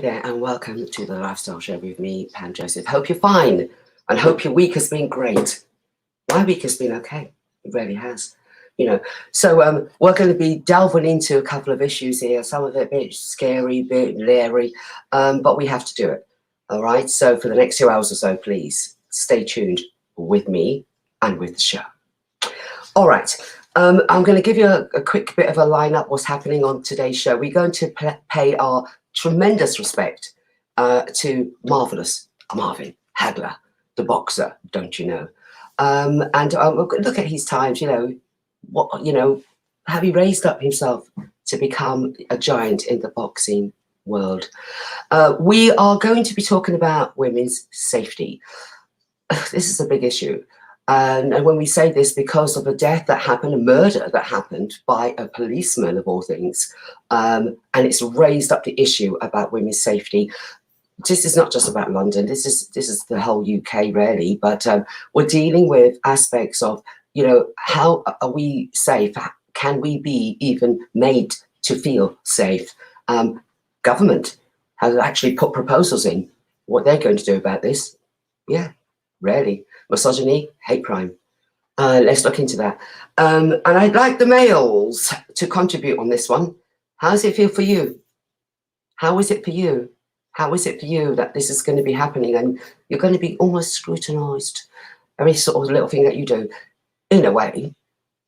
there, and welcome to the Lifestyle Show with me, Pam Joseph. Hope you're fine, and hope your week has been great. My week has been okay. It really has. So we're going to be delving into a couple of issues here. Some of it a bit scary, a bit leery, but we have to do it. All right. So for the next 2 hours or so, please stay tuned with me and with the show. All right. I'm going to give you a quick bit of a lineup. What's happening on today's show? We're going to pay our tremendous respect to marvelous Marvin Hagler, the boxer, don't you know? And look at his times. How he raised up himself to become a giant in the boxing world. We are going to be talking about women's safety. This is a big issue. And when we say this, because of a death that happened, a murder that happened by a policeman of all things, and it's raised up the issue about women's safety. This is not just about London. This is the whole UK, really. But we're dealing with aspects of, how are we safe? Can we be even made to feel safe? Government has actually put proposals in what they're going to do about this. Yeah, really. Misogyny, hate crime. Let's look into that. And I'd like the males to contribute on this one. How does it feel for you? How is it for you? How is it for you that this is going to be happening and you're going to be almost scrutinized? Every sort of little thing that you do, in a way.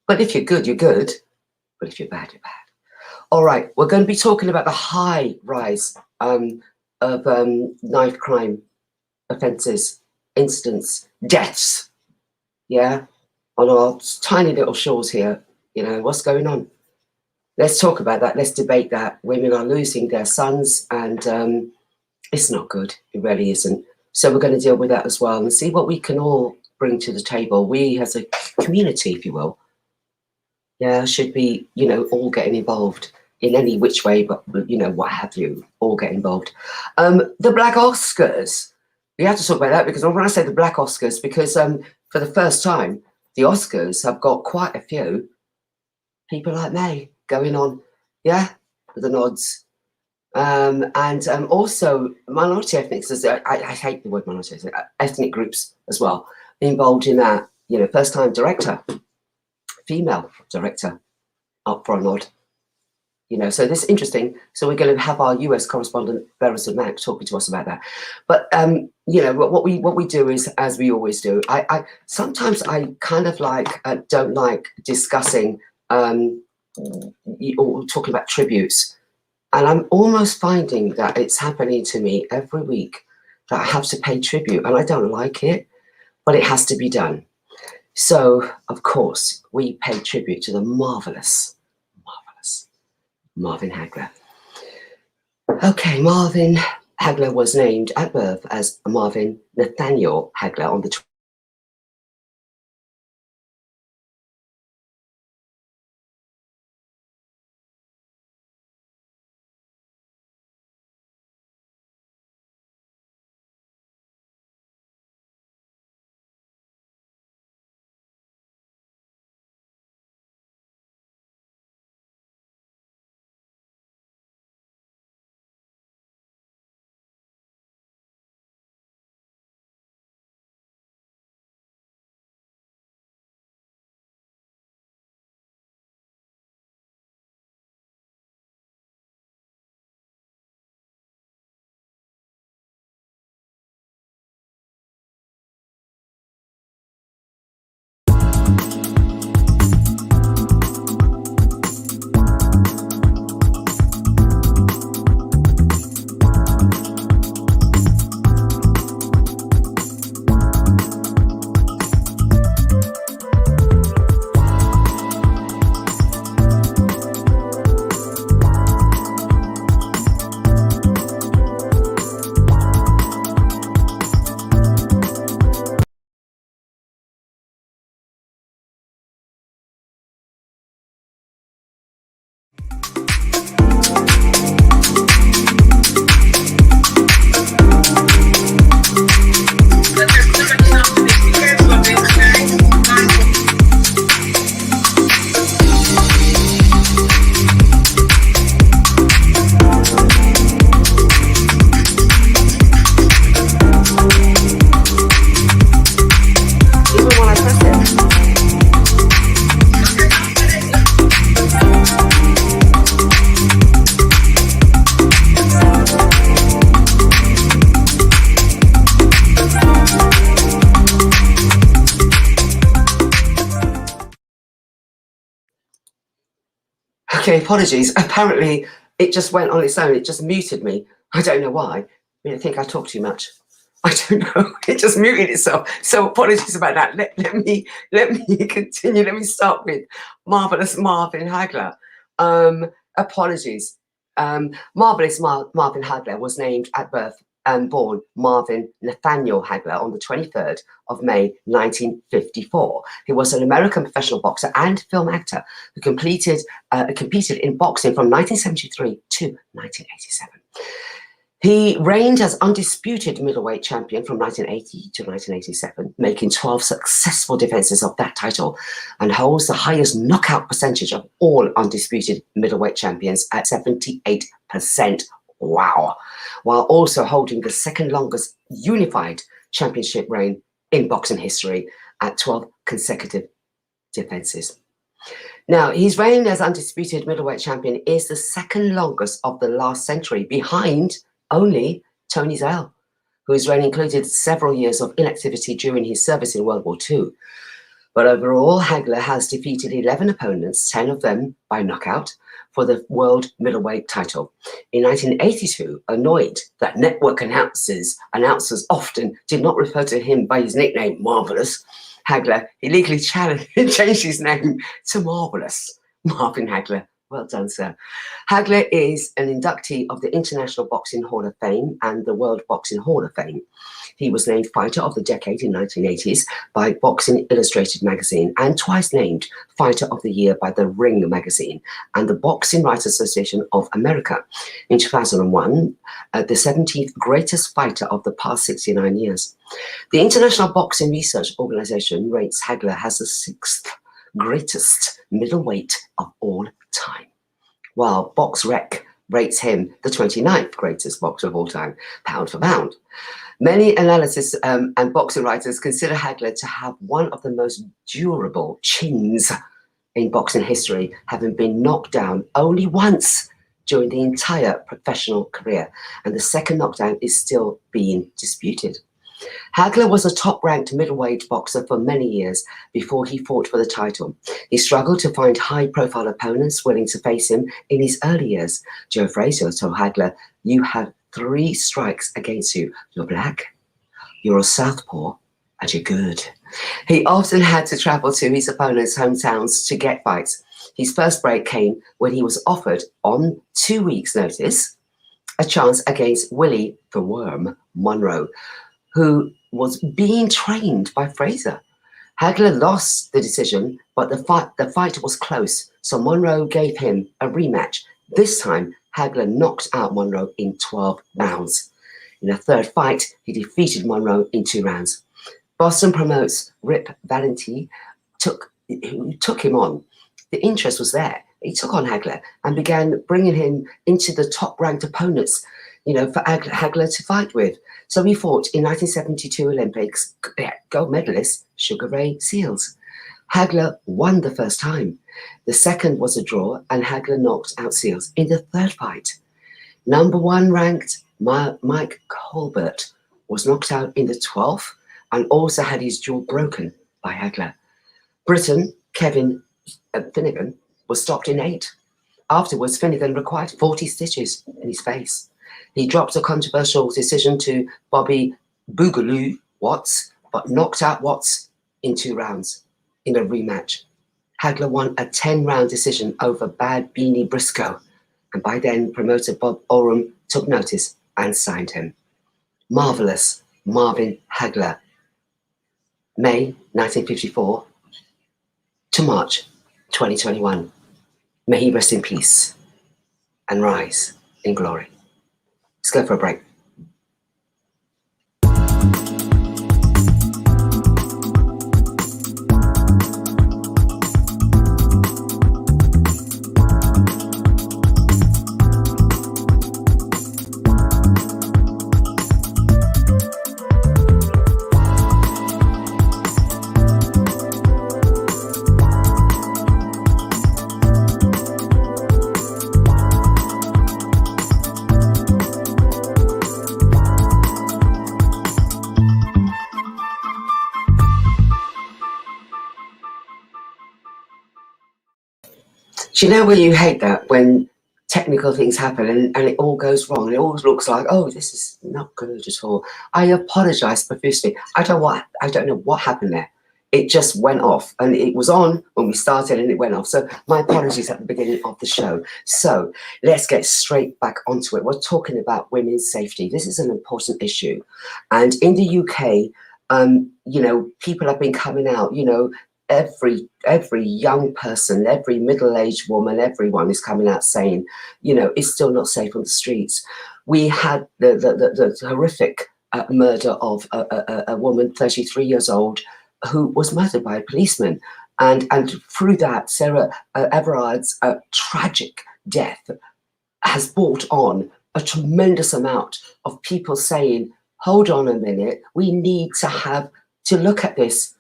But if you're good, you're good. But if you're bad, you're bad. All right, we're going to be talking about the high rise of knife crime offences, incidents, deaths, yeah, on our tiny little shores here. What's going on? Let's talk about that. Let's debate that. Women are losing their sons, and it's not good. It really isn't. So we're going to deal with that as well and see what we can all bring to the table. We as a community, if you will, should be, all getting involved in any which way, but, what have you, all get involved. The Black Oscars. We have to talk about that because when I say the Black Oscars, because for the first time, the Oscars have got quite a few people like me going on, with the nods. And also minority ethnics, I hate the word minority, ethnic groups as well, involved in that. First time director, female director, up for a nod. So this is interesting. So we're going to have our US correspondent, Verison Mack, talking to us about that. But, what we do is, as we always do, I sometimes I kind of don't like discussing or talking about tributes. And I'm almost finding that it's happening to me every week that I have to pay tribute. And I don't like it, but it has to be done. So, of course, we pay tribute to the marvelous Marvin Hagler. Okay, Marvin Hagler was named at birth as Marvin Nathaniel Hagler on the Okay, apologies. Apparently, it just went on its own. It just muted me. I don't know why. I think I talk too much. I don't know. It just muted itself. So apologies about that. Let me continue. Let me start with Marvelous Marvin Hagler. Apologies. Marvelous Marvin Hagler was named at birth and born Marvin Nathaniel Hagler on the 23rd of May 1954. He was an American professional boxer and film actor who competed in boxing from 1973 to 1987. He reigned as undisputed middleweight champion from 1980 to 1987, making 12 successful defenses of that title, and holds the highest knockout percentage of all undisputed middleweight champions at 78%. Wow. While also holding the second longest unified championship reign in boxing history at 12 consecutive defenses. Now, his reign as undisputed middleweight champion is the second longest of the last century, behind only Tony Zale, whose reign included several years of inactivity during his service in World War II. But overall, Hagler has defeated 11 opponents, 10 of them by knockout, for the world middleweight title. In 1982, annoyed that network announcers often did not refer to him by his nickname, Marvelous, Hagler illegally changed his name to Marvelous Marvin Hagler. Well done, sir. Hagler is an inductee of the International Boxing Hall of Fame and the World Boxing Hall of Fame. He was named Fighter of the Decade in 1980s by Boxing Illustrated magazine and twice named Fighter of the Year by the Ring magazine and the Boxing Writers Association of America. In 2001, the 17th greatest fighter of the past 69 years. The International Boxing Research Organization rates Hagler as the 6th greatest middleweight of all time, while BoxRec rates him the 29th greatest boxer of all time, pound for pound. Many analysts and boxing writers consider Hagler to have one of the most durable chins in boxing history, having been knocked down only once during the entire professional career, and the second knockdown is still being disputed. Hagler was a top-ranked middleweight boxer for many years before he fought for the title. He struggled to find high-profile opponents willing to face him in his early years. Joe Frazier told Hagler, "You have 3 strikes against you. You're black, you're a southpaw, and you're good." He often had to travel to his opponents' hometowns to get fights. His first break came when he was offered, on 2 weeks' notice, a chance against Willie the Worm Monroe, who was being trained by Frazier. Hagler lost the decision, but the fight was close, so Monroe gave him a rematch. This time, Hagler knocked out Monroe in 12 rounds. In a third fight, he defeated Monroe in 2 rounds. Boston promotes Rip Valenti took him on. The interest was there. He took on Hagler and began bringing him into the top-ranked opponents, for Hagler to fight with. So he fought in 1972 Olympics gold medalist Sugar Ray Seales. Hagler won the first time. The second was a draw, and Hagler knocked out Seales in the third fight. Number 1 ranked Mike Colbert was knocked out in the 12th and also had his jaw broken by Hagler. Briton Kevin Finnegan was stopped in 8. Afterwards, Finnegan required 40 stitches in his face. He dropped a controversial decision to Bobby Boogaloo Watts, but knocked out Watts in 2 rounds in a rematch. Hagler won a 10-round decision over Bad Beanie Briscoe, and by then promoter Bob Oram took notice and signed him. Marvelous Marvin Hagler, May 1954 to March 2021. May he rest in peace and rise in glory. Let's go for a break. Do you know when you hate that, when technical things happen and it all goes wrong and it always looks like, oh, this is not good at all. I apologize profusely. I don't know what happened there. It just went off, and it was on when we started and it went off. So my apologies at the beginning of the show. So let's get straight back onto it. We're talking about women's safety. This is an important issue. And in the UK, you know, people have been coming out, you know, every young person, every middle-aged woman, everyone is coming out saying, you know, it's still not safe on the streets. We had the horrific murder of a woman, 33 years old, who was murdered by a policeman. And through that, Sarah Everard's tragic death has brought on a tremendous amount of people saying, hold on a minute, we need to look at this.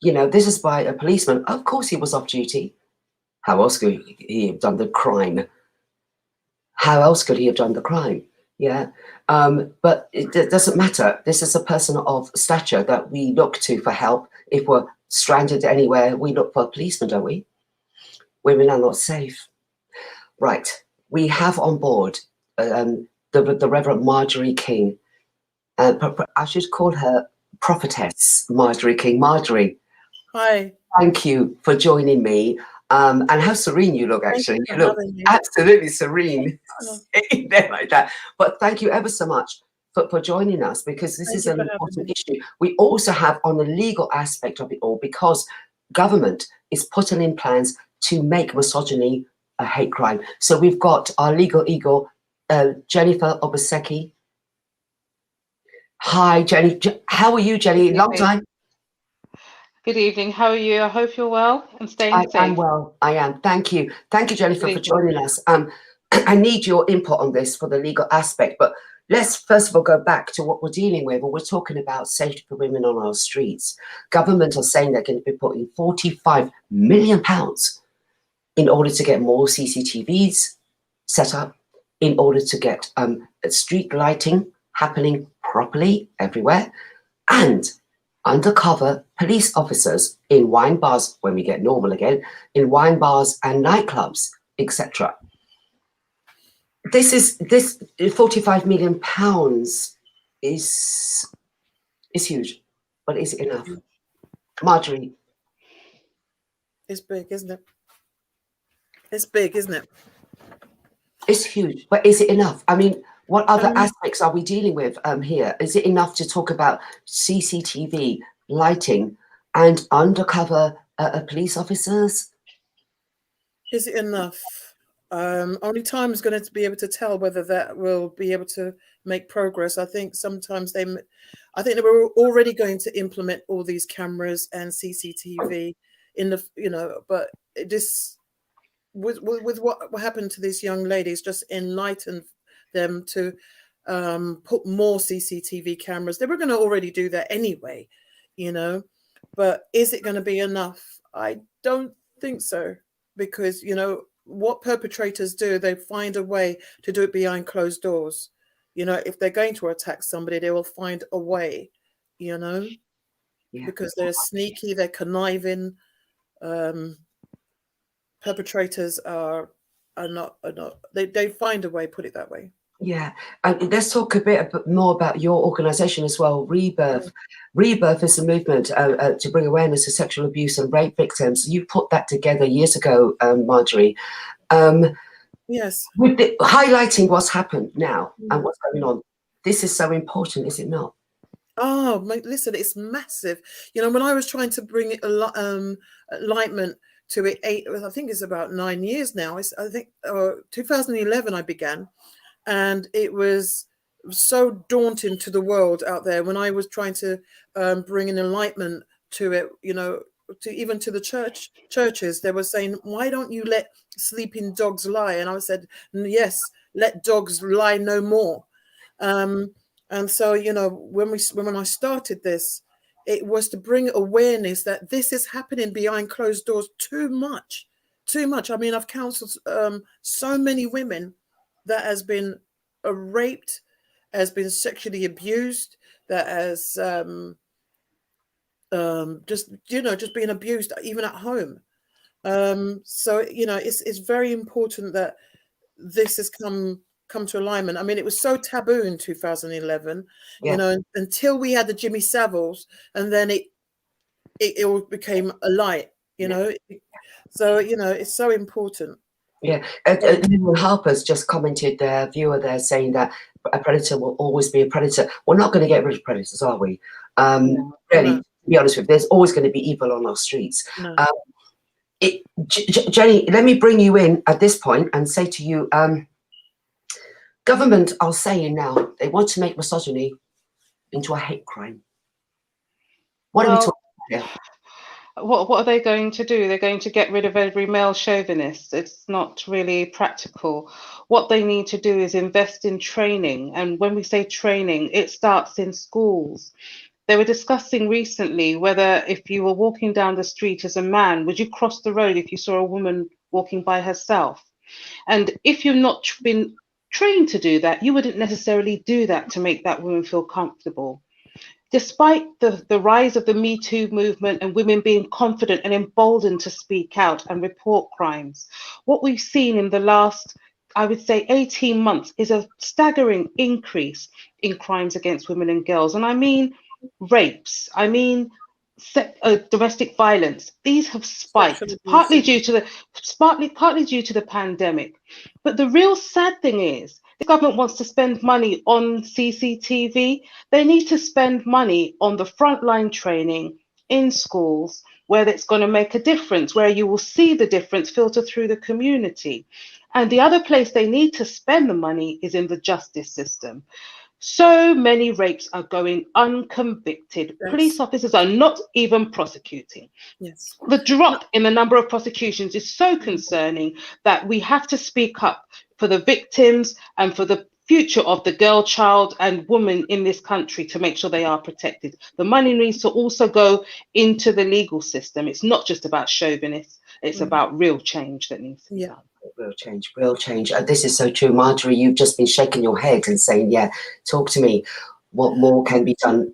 You know, this is by a policeman. Of course he was off duty. How else could he have done the crime? How else could he have done the crime? Yeah. But it doesn't matter. This is a person of stature that we look to for help. If we're stranded anywhere, we look for a policeman, don't we? Women are not safe. Right. We have on board the Reverend Marjorie King. I should call her Prophetess Marjorie King. Marjorie. Hi. Thank you for joining me. And how serene you look, actually. You look absolutely serene there like that. But thank you ever so much for joining us, because this is an important issue. We also have on the legal aspect of it all, because government is putting in plans to make misogyny a hate crime. So we've got our legal eagle, Jennifer Obaseki. Hi, Jenny. How are you, Jenny? Long time. Good evening. How are you? I hope you're well and staying safe. I'm well. I am. Thank you. Thank you, Jennifer, for joining us. I need your input on this for the legal aspect, but let's first of all go back to what we're dealing with. We're talking about safety for women on our streets. Government are saying they're going to be putting £45 million in order to get more CCTVs set up, in order to get street lighting happening properly everywhere, and undercover police officers in wine bars, when we get normal again, in wine bars and nightclubs, etc. This £45 million is huge, but is it enough? Marjorie. It's big, isn't it? It's big, isn't it? It's huge, but is it enough? I mean, what other aspects are we dealing with here? Is it enough to talk about CCTV, lighting, and undercover police officers? Is it enough? Only time is going to be able to tell whether that will be able to make progress. I think sometimes they were already going to implement all these cameras and CCTV in the, you know, but this with what happened to these young ladies just enlightened them to put more CCTV cameras. They were going to already do that anyway, you know, but is it going to be enough? I don't think so, because, you know, what perpetrators do, they find a way to do it behind closed doors. You know, if they're going to attack somebody, they will find a way, you know, because they're sneaky, they're conniving. Perpetrators are not they find a way, put it that way. Yeah, and let's talk a bit more about your organisation as well, Rebirth. Yeah. Rebirth is a movement to bring awareness to sexual abuse and rape victims. You put that together years ago, Marjorie. Yes. With highlighting what's happened now and what's going on. This is so important, is it not? Oh, listen, it's massive. You know, when I was trying to bring it enlightenment to it, I think it's about 9 years now. I think 2011 I began. And it was so daunting to the world out there when I was trying to bring an enlightenment to it, you know, even to the churches. They were saying, why don't you let sleeping dogs lie? And I said, yes, let dogs lie no more. And so, you know, when I started this, it was to bring awareness that this is happening behind closed doors too much. I mean, I've counseled so many women that has been raped, has been sexually abused, that has just being abused even at home. So you know, it's very important that this has come to alignment. I mean, it was so taboo in 2011, you know, until we had the Jimmy Saviles, and then it all became a light, you know. So you know, it's so important. Yeah, Lynn Harper's just commented, their viewer there, saying that a predator will always be a predator. We're not going to get rid of predators, are we? Really, to be honest with you, there's always going to be evil on our streets. No. Jenny, let me bring you in at this point and say to you, government are saying now they want to make misogyny into a hate crime. What are we talking about here? What are they going to do? They're going to get rid of every male chauvinist. It's not really practical. What they need to do is invest in training. And when we say training, it starts in schools. They were discussing recently whether if you were walking down the street as a man, would you cross the road if you saw a woman walking by herself? And if you've not been trained to do that, you wouldn't necessarily do that to make that woman feel comfortable. Despite the rise of the Me Too movement and women being confident and emboldened to speak out and report crimes, what we've seen in the last, I would say, 18 months is a staggering increase in crimes against women and girls. And I mean rapes, I mean domestic violence. These have spiked, partly due to the pandemic. But the real sad thing is, the government wants to spend money on CCTV. They need to spend money on the frontline training in schools where it's going to make a difference, where you will see the difference filter through the community. And the other place they need to spend the money is in the justice system. So many rapes are going unconvicted. Yes. Police officers are not even prosecuting. Yes. The drop in the number of prosecutions is so concerning that we have to speak up for the victims and for the future of the girl, child and woman in this country to make sure they are protected. The money needs to also go into the legal system. It's not just about chauvinists. It's about real change that needs to be done. Real change, real change. This is so true. Marjorie, you've just been shaking your head and saying, yeah, talk to me. What more can be done?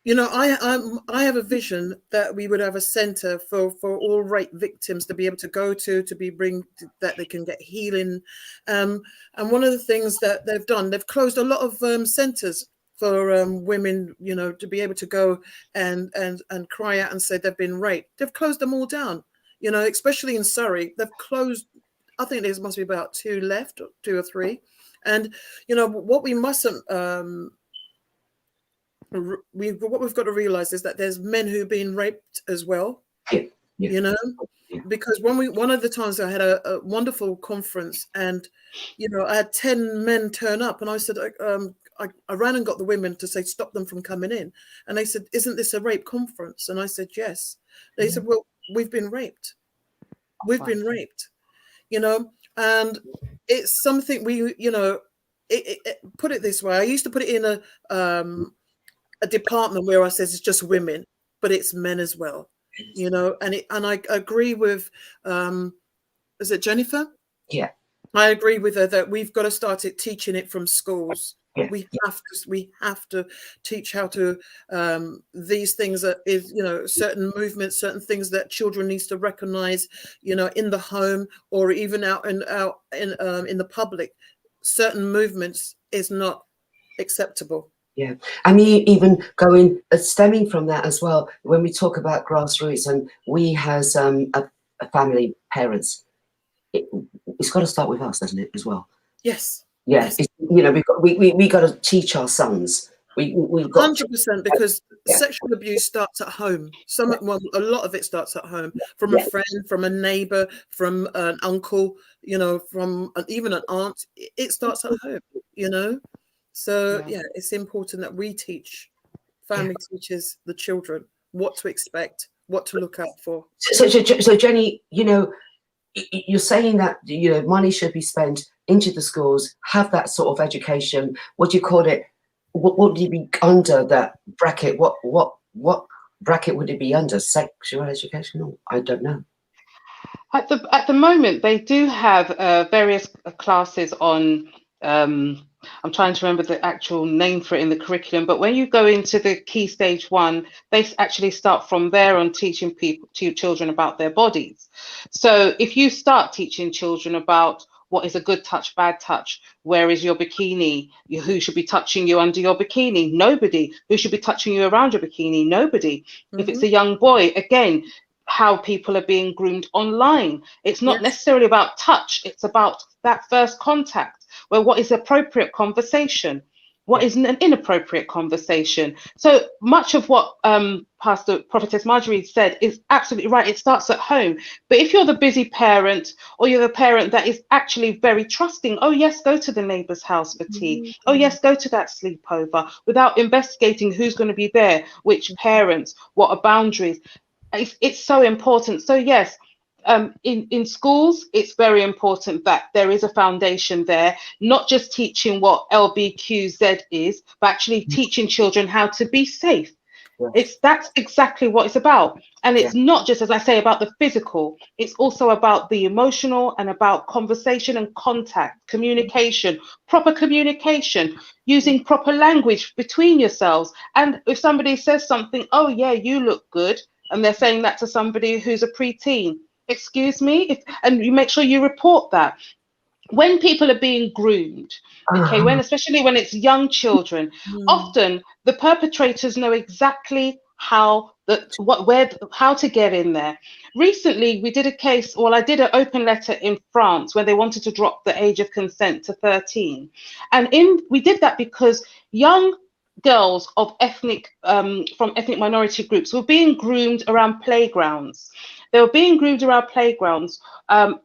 You know, I have a vision that we would have a centre for all rape victims to be able to go to that they can get healing. And one of the things that they've done, they've closed a lot of centres for women, you know, to be able to go and cry out and say they've been raped. They've closed them all down, you know, especially in Surrey. They've closed, I think there must be about 2 left, 2 or 3. And, you know, what we mustn't... what we've got to realize is that there's men who've been raped as well. You know, because one of the times I had a wonderful conference, and you know, I had 10 men turn up, and I said, I ran and got the women to say stop them from coming in, and they said, isn't this a rape conference? And I said, yes. They said, well, we've been raped. We've been raped, you know, and it's something we, you know, put it this way. I used to put it in a department where I says it's just women, but it's men as well, you know. And I agree with, is it Jennifer? Yeah, I agree with her that we've got to start teaching it from schools. Yeah. We have to teach how to these things that is, you know, certain movements, certain things that children needs to recognize, you know, in the home or even out in the public. Certain movements is not acceptable. Yeah, I mean, even going stemming from that as well. When we talk about grassroots, and we as a family, parents, it's got to start with us, doesn't it? As well. Yes. Yes. You know, we got to teach our sons. We've got 100%, because sexual abuse starts at home. A lot of it starts at home, from a friend, from a neighbor, from an uncle, you know, from even an aunt. It starts at home, you know. So yeah, it's important that we teach family teachers the children what to expect, what to look out for. So Jenny, you know, you're saying that, you know, money should be spent into the schools, have that sort of education. What do you call it? What would it be under that bracket? What bracket would it be under? Sexual education? I don't know. At the moment, they do have various classes on I'm trying to remember the actual name for it in the curriculum, but when you go into the Key Stage 1, they actually start from there on teaching people to children about their bodies. So if you start teaching children about what is a good touch, bad touch, where is your bikini, who should be touching you under your bikini? Nobody. Who should be touching you around your bikini? Nobody. If it's a young boy, again, how people are being groomed online. It's not necessarily about touch, it's about that first contact, where what is appropriate conversation, what is an inappropriate conversation. So much of what Prophetess Marjorie said is absolutely right. It starts at home. But if you're the busy parent, or you're the parent that is actually very trusting, oh yes, go to the neighbor's house for tea. Oh yes, go to that sleepover, without investigating who's going to be there, which parents, what are boundaries. It's so important. So yes, in schools, it's very important that there is a foundation there, not just teaching what LBQZ is, but actually teaching children how to be safe. That's exactly what it's about. And it's not just, as I say, about the physical, it's also about the emotional and about conversation and contact, communication, proper communication, using proper language between yourselves. And if somebody says something, oh yeah, you look good, and they're saying that to somebody who's a preteen, excuse me, and you make sure you report that. When people are being groomed, okay, especially when it's young children, often the perpetrators know exactly how to get in there. Recently, we did a case, I did an open letter in France where they wanted to drop the age of consent to 13. And we did that because young girls of from ethnic minority groups were being groomed around playgrounds. They were being groomed around playgrounds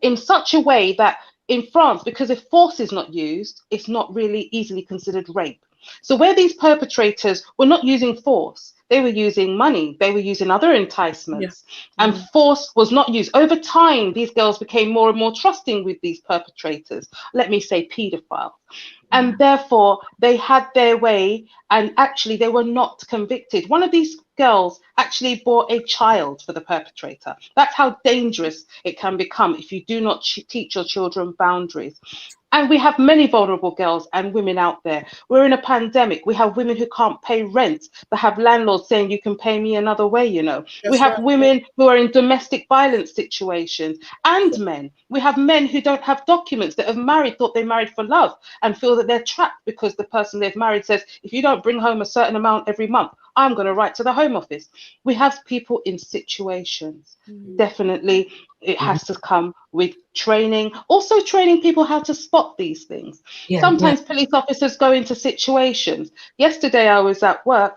in such a way that in France, because if force is not used, it's not really easily considered rape. So where these perpetrators were not using force, they were using money, they were using other enticements, and force was not used. Over time, these girls became more and more trusting with these perpetrators, let me say paedophiles. And therefore, they had their way, and actually they were not convicted. One of these girls actually bore a child for the perpetrator. That's how dangerous it can become if you do not teach your children boundaries. And we have many vulnerable girls and women out there. We're in a pandemic. We have women who can't pay rent, but have landlords saying you can pay me another way, you know. We have women who are in domestic violence situations, and men. We have men who don't have documents, that have married, thought they married for love, and feel that they're trapped because the person they've married says, if you don't bring home a certain amount every month, I'm going to write to the Home Office. We have people in situations. Definitely, it has to come with training. Also training people how to spot these things. Sometimes police officers go into situations. Yesterday, I was at work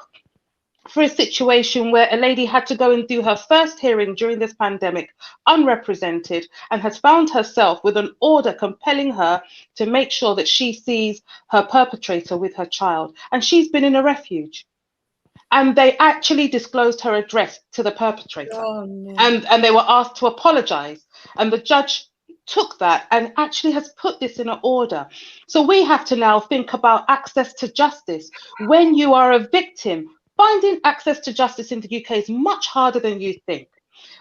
for a situation where a lady had to go and do her first hearing during this pandemic, unrepresented, and has found herself with an order compelling her to make sure that she sees her perpetrator with her child. And she's been in a refuge. And they actually disclosed her address to the perpetrator. And they were asked to apologize. And the judge took that and actually has put this in an order. So we have to now think about access to justice. When you are a victim, finding access to justice in the UK is much harder than you think.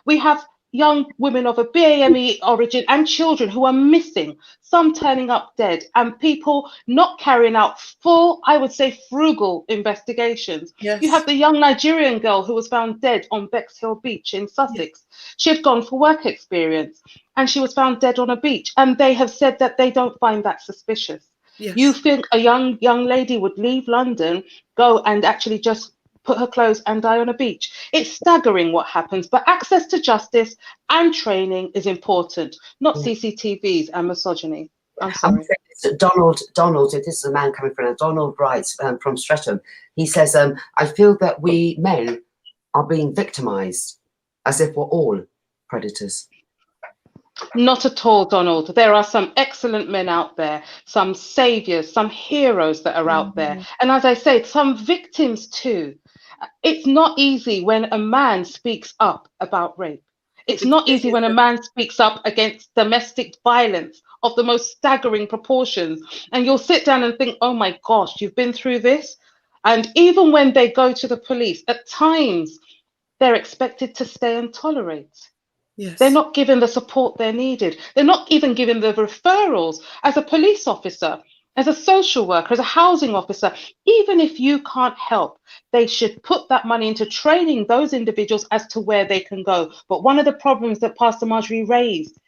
We have young women of a BAME origin and children who are missing, some turning up dead, and people not carrying out full, I would say, frugal investigations. You have the young Nigerian girl who was found dead on Bexhill Beach in Sussex. She had gone for work experience and she was found dead on a beach, and they have said that they don't find that suspicious. You think a young lady would leave London, go and actually just put her clothes and die on a beach? It's staggering what happens, but access to justice and training is important, not CCTVs and misogyny. I'm sorry. Donald, this is a man coming from, Donald writes from Streatham. He says, I feel that we men are being victimized as if we're all predators. Not at all, Donald. There are some excellent men out there, some saviors, some heroes that are out there. And as I say, some victims too. It's not easy when a man speaks up about rape. It's not easy when a man speaks up against domestic violence of the most staggering proportions. And you'll sit down and think, oh my gosh, you've been through this. And even when they go to the police, at times they're expected to stay and tolerate. They're not given the support they're needed. They're not even given the referrals. As a police officer, as a social worker, as a housing officer, even if you can't help, they should put that money into training those individuals as to where they can go. But one of the problems that Pastor Marjorie raised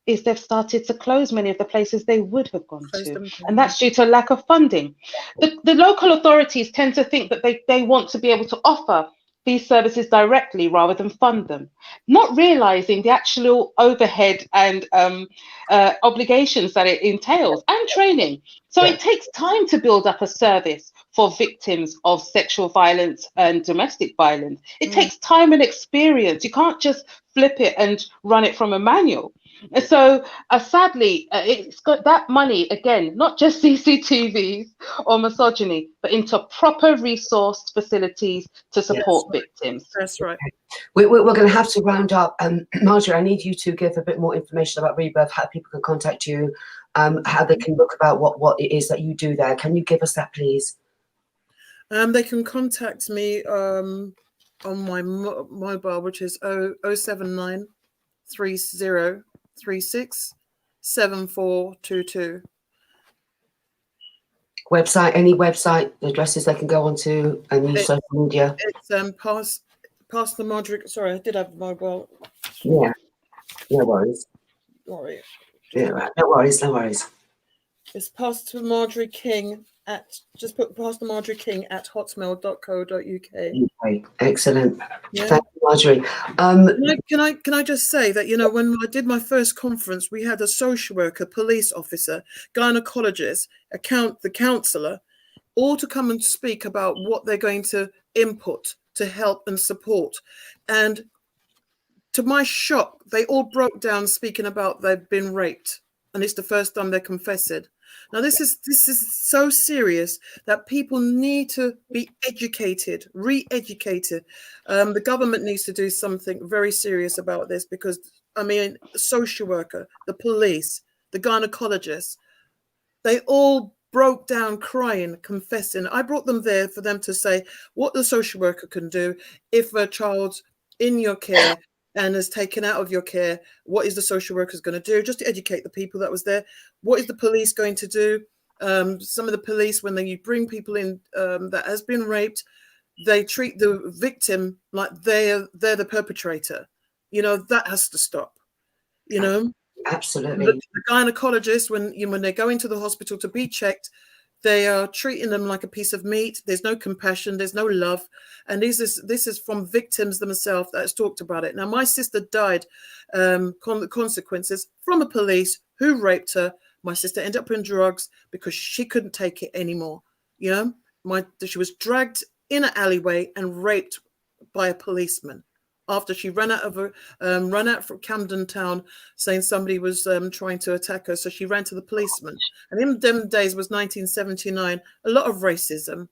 is they've started to close many of the places they would have gone to. And that's due to lack of funding. The local authorities tend to think that they want to be able to offer these services directly rather than fund them, not realizing the actual overhead and obligations that it entails, and training. So it takes time to build up a service for victims of sexual violence and domestic violence. It takes time and experience. You can't just flip it and run it from a manual. And so sadly, it's got that money, again, not just CCTVs or misogyny, but into proper resourced facilities to support victims. That's right. We're going to have to round up. Marjorie, I need you to give a bit more information about Rebirth, how people can contact you, how they can look about what it is that you do there. Can you give us that, please? They can contact me on my mobile, which is 079 30 36 7422. Website, any website addresses they can go onto, any social media? It's Pastor Marjorie. Sorry, I did have mobile. Yeah, no worries. Sorry. Yeah, right. No worries. It's Pastor Marjorie King just put Pastor Marjorie King at hotmail.co.uk. Okay, excellent. Yeah. Thank you, Marjorie. Can I just say that, when I did my first conference, we had a social worker, police officer, gynecologist, the counsellor, all to come and speak about what they're going to input to help and support. And to my shock, they all broke down speaking about they've been raped, and it's the first time they confess it. Now, this is so serious that people need to be educated, re-educated. The government needs to do something very serious about this, because, the social worker, the police, the gynecologist, they all broke down crying, confessing. I brought them there for them to say what the social worker can do if a child's in your care and is taken out of your care. What is the social workers going to do, just to educate the people that was there? What is the police going to do? Some of the police, when you bring people in that has been raped, they treat the victim like they're the perpetrator. That has to stop. Absolutely. The gynecologist, when they go into the hospital to be checked, they are treating them like a piece of meat. There's no compassion. There's no love. And this is from victims themselves that has talked about it. Now, my sister died, consequences from a police who raped her. My sister ended up in drugs because she couldn't take it anymore. She was dragged in an alleyway and raped by a policeman after she ran out from Camden Town, saying somebody was trying to attack her. So she ran to the policeman. And in them days was 1979, a lot of racism.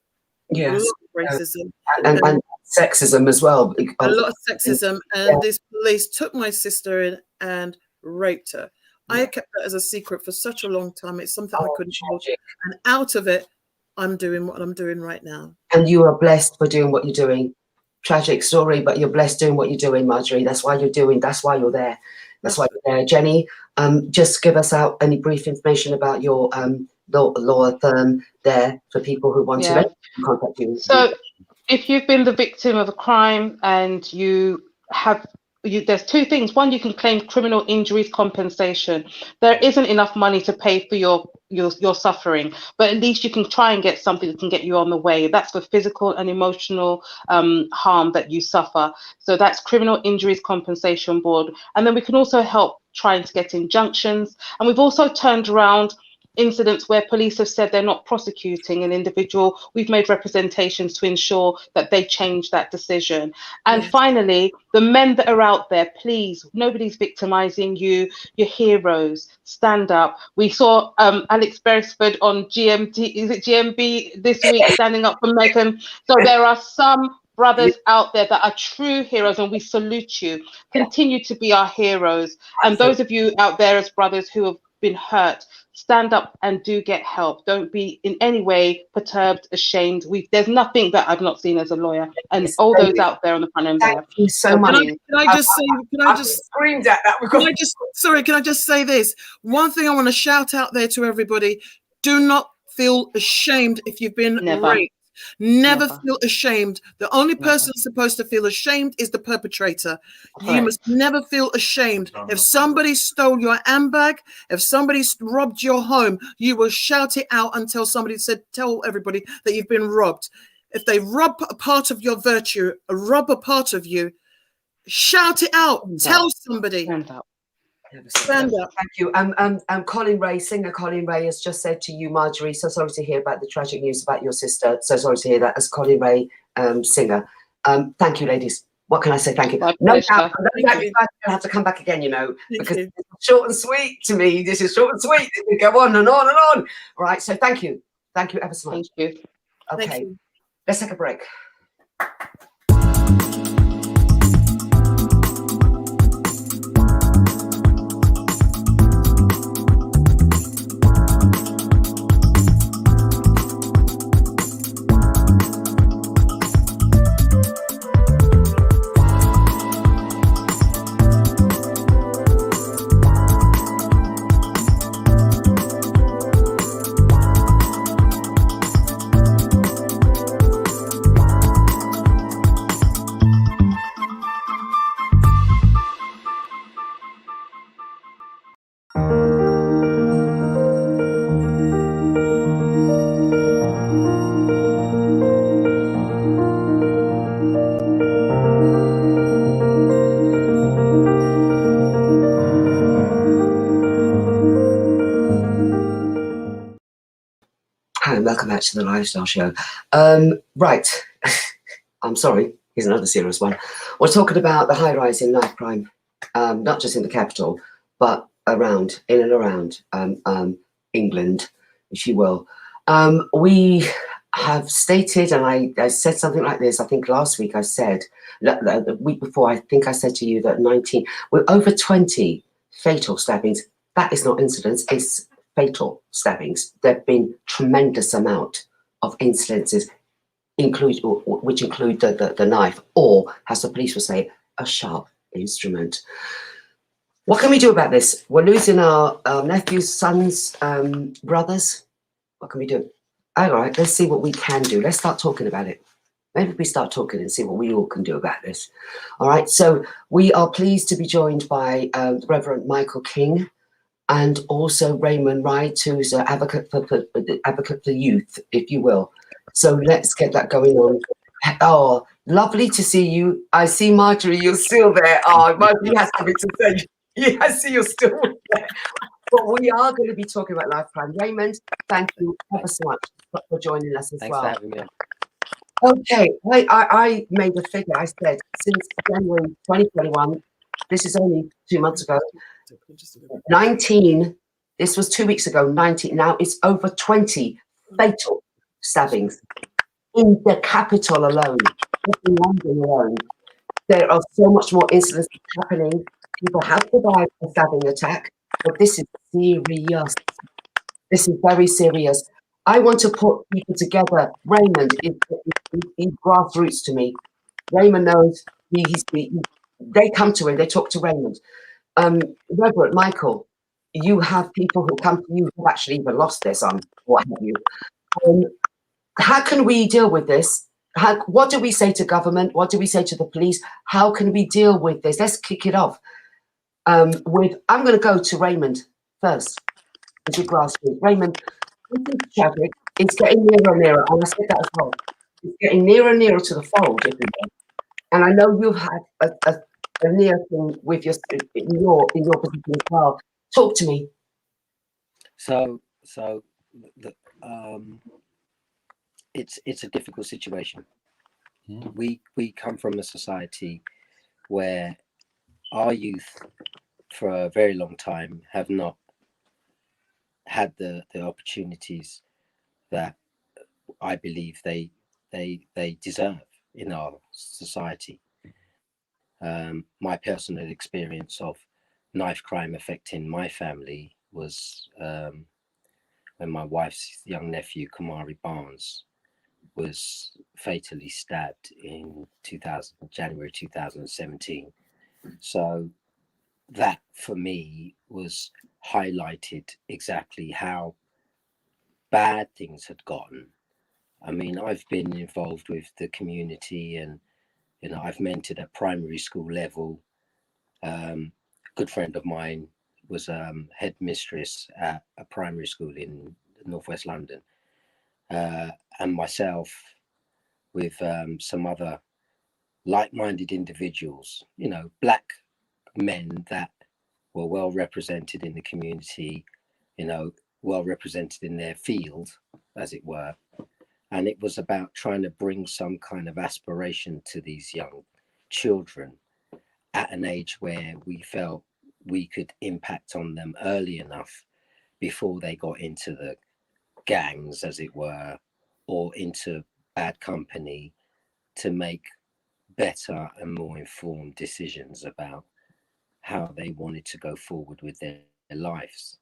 Yes. A lot of racism. And sexism as well. A lot of sexism. And this police took my sister in and raped her. I kept that as a secret for such a long time. It's something I couldn't hold. And out of it, I'm doing what I'm doing right now. And you are blessed for doing what you're doing. Tragic story, but you're blessed doing what you're doing, Marjorie. That's why you're there. That's why you're there. Jenny, just give us out any brief information about your law firm there for people who want to contact you. So if you've been the victim of a crime and there's two things. One, you can claim criminal injuries compensation. There isn't enough money to pay for your suffering, but at least you can try and get something that can get you on the way. That's for physical and emotional harm that you suffer. So that's Criminal Injuries Compensation Board. And then we can also help trying to get injunctions. And we've also turned around incidents where police have said they're not prosecuting an individual. We've made representations to ensure that they change that decision. And finally, the men that are out there, please, nobody's victimizing you. You're heroes. Stand up. We saw Alex Beresford on GMB this week standing up for Megan. So there are some brothers out there that are true heroes, and we salute you. Continue to be our heroes. And those of you out there as brothers who have been hurt, stand up and do get help. Don't be in any way perturbed, ashamed. There's nothing that I've not seen as a lawyer, and all those out there on the front end. Thank you so much. Can I just screamed at that? Can I just say this? One thing I want to shout out there to everybody: do not feel ashamed if you've been Never. raped. Never Never. feel ashamed. The only Never. person supposed to feel ashamed is the perpetrator. You Correct. must never feel ashamed. If somebody stole your handbag, if somebody robbed your home, you will shout it out until somebody said, tell everybody that you've been robbed. If they rob a part of your virtue, rob a part of you, shout it out. Tell somebody. Stand up. Stand up. Thank you. Colin Ray, singer Colin Ray, has just said to you, Marjorie, so sorry to hear about the tragic news about your sister. So sorry to hear that. As Colin Ray, singer. Thank you, ladies. What can I say? Thank you. My No pleasure. doubt, Thank you guys you. will have to come back again, you know, Thank because you. it's short and sweet to me. This is short and sweet. We go on and on and on. All right. So thank you. Thank you ever so much. Thank you. Okay. Thank you. Let's take a break. Hi, and welcome back to the Lifestyle Show. Right, I'm sorry, here's another serious one. We're talking about the high rise in knife crime, not just in the capital, but around, in and around England, if you will. We have stated, and I said something like this, I think last week I said, the week before, I think I said to you that with over 20 fatal stabbings. That is not incidents, it's fatal stabbings. There have been tremendous amount of incidences, which include the knife, or, as the police will say, a sharp instrument. What can we do about this? We're losing our nephews, sons, brothers. What can we do? All right, let's see what we can do. Let's start talking about it. Maybe we start talking and see what we all can do about this. All right, so we are pleased to be joined by the Reverend Michael King, and also Raymond Wright, who's an advocate for youth, if you will. So let's get that going on. Oh, lovely to see you. I see Marjorie, you're still there. Oh, Marjorie has something to say. Yeah, I see you're still there. But we are going to be talking about life crime. Raymond, thank you ever so much for joining us as Thanks well. for having me on. Okay, I made a figure. I said since January 2021, this is only 2 months ago, 19, this was 2 weeks ago, 19, now it's over 20 fatal stabbings in the capital alone, in London alone. There are so much more incidents happening. People have survived a stabbing attack, but this is serious. This is very serious. I want to put people together. Raymond is grassroots to me. Raymond knows they come to him, they talk to Raymond. Reverend Michael, you have people who come to you who've actually even lost their son, what have you. How can we deal with this? What do we say to government? What do we say to the police? How can we deal with this? Let's kick it off. I'm going to go to Raymond first, as your grassroots. Raymond, this is tragic. It's getting nearer and nearer, and I said that as well. It's getting nearer and nearer to the fold, if you will. And I know you've had a near thing with in your position as well. Talk to me. So it's a difficult situation. We come from a society where our youth, for a very long time, have not had the opportunities that I believe they deserve in our society. My personal experience of knife crime affecting my family was when my wife's young nephew, Kamari Barnes, was fatally stabbed in January 2017. So that for me was highlighted exactly how bad things had gotten. I mean, I've been involved with the community, and you know, I've mentored at primary school level. A good friend of mine was headmistress at a primary school in northwest London, and myself with some other like-minded individuals, you know, black men that were well represented in the community, you know, well represented in their field, as it were. And it was about trying to bring some kind of aspiration to these young children at an age where we felt we could impact on them early enough before they got into the gangs, as it were, or into bad company, to make better and more informed decisions about how they wanted to go forward with their lives.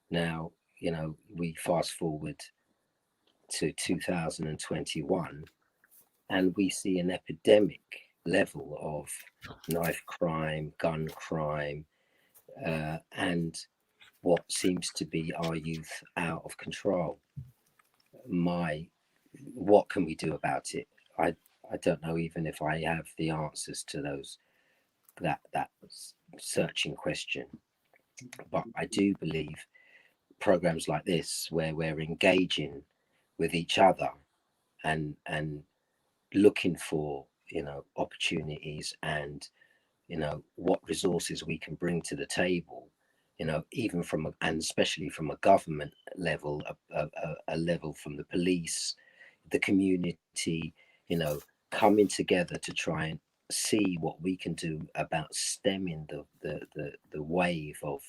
Now, you know, we fast forward to 2021 and we see an epidemic level of knife crime, gun crime, and what seems to be our youth out of control. What can we do about it? I don't know even if I have the answers to that searching question. But I do believe programs like this, where we're engaging with each other and looking for, you know, opportunities and, you know, what resources we can bring to the table, you know, even and especially from a government level, a level from the police, the community, you know, coming together to try and see what we can do about stemming the wave of,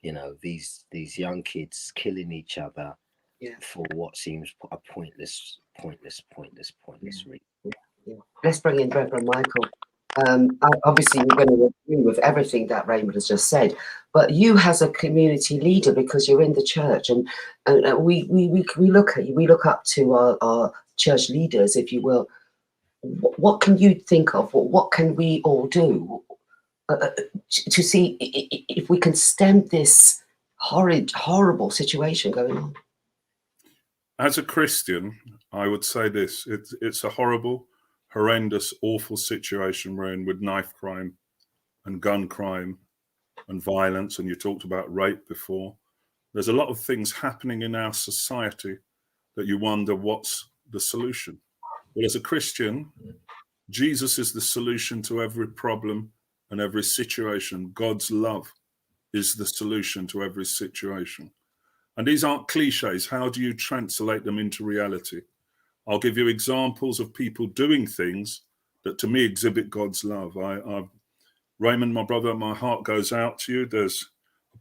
you know, these young kids killing each other for what seems a pointless reason. Yeah. Let's bring in Reverend Michael. Obviously, we're going to agree with everything that Raymond has just said, but you as a community leader, because you're in the church, and we look up to our church leaders, if you will. What can you think of? What can we all do to see if we can stem this horrible situation going on? As a Christian, I would say this: it's a horrible, horrendous, awful situation we're in with knife crime and gun crime and violence. And you talked about rape before. There's a lot of things happening in our society that you wonder, what's the solution? Well, as a Christian, Jesus is the solution to every problem and every situation. God's love is the solution to every situation. And these aren't cliches. How do you translate them into reality? I'll give you examples of people doing things that to me exhibit God's love. Raymond, my brother, my heart goes out to you. There's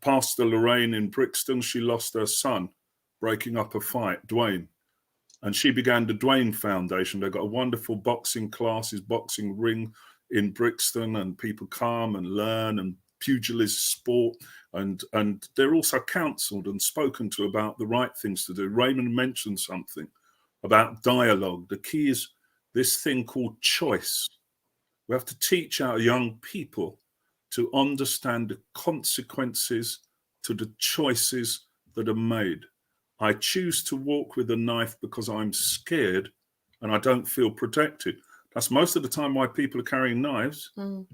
Pastor Lorraine in Brixton. She lost her son breaking up a fight, Dwayne. And she began the Dwayne Foundation. They've got a wonderful boxing classes, boxing ring in Brixton, and people come and learn, and pugilist sport. And they're also counseled and spoken to about the right things to do. Raymond mentioned something about dialogue. The key is this thing called choice. We have to teach our young people to understand the consequences to the choices that are made. I choose to walk with a knife because I'm scared and I don't feel protected. That's most of the time why people are carrying knives. Mm.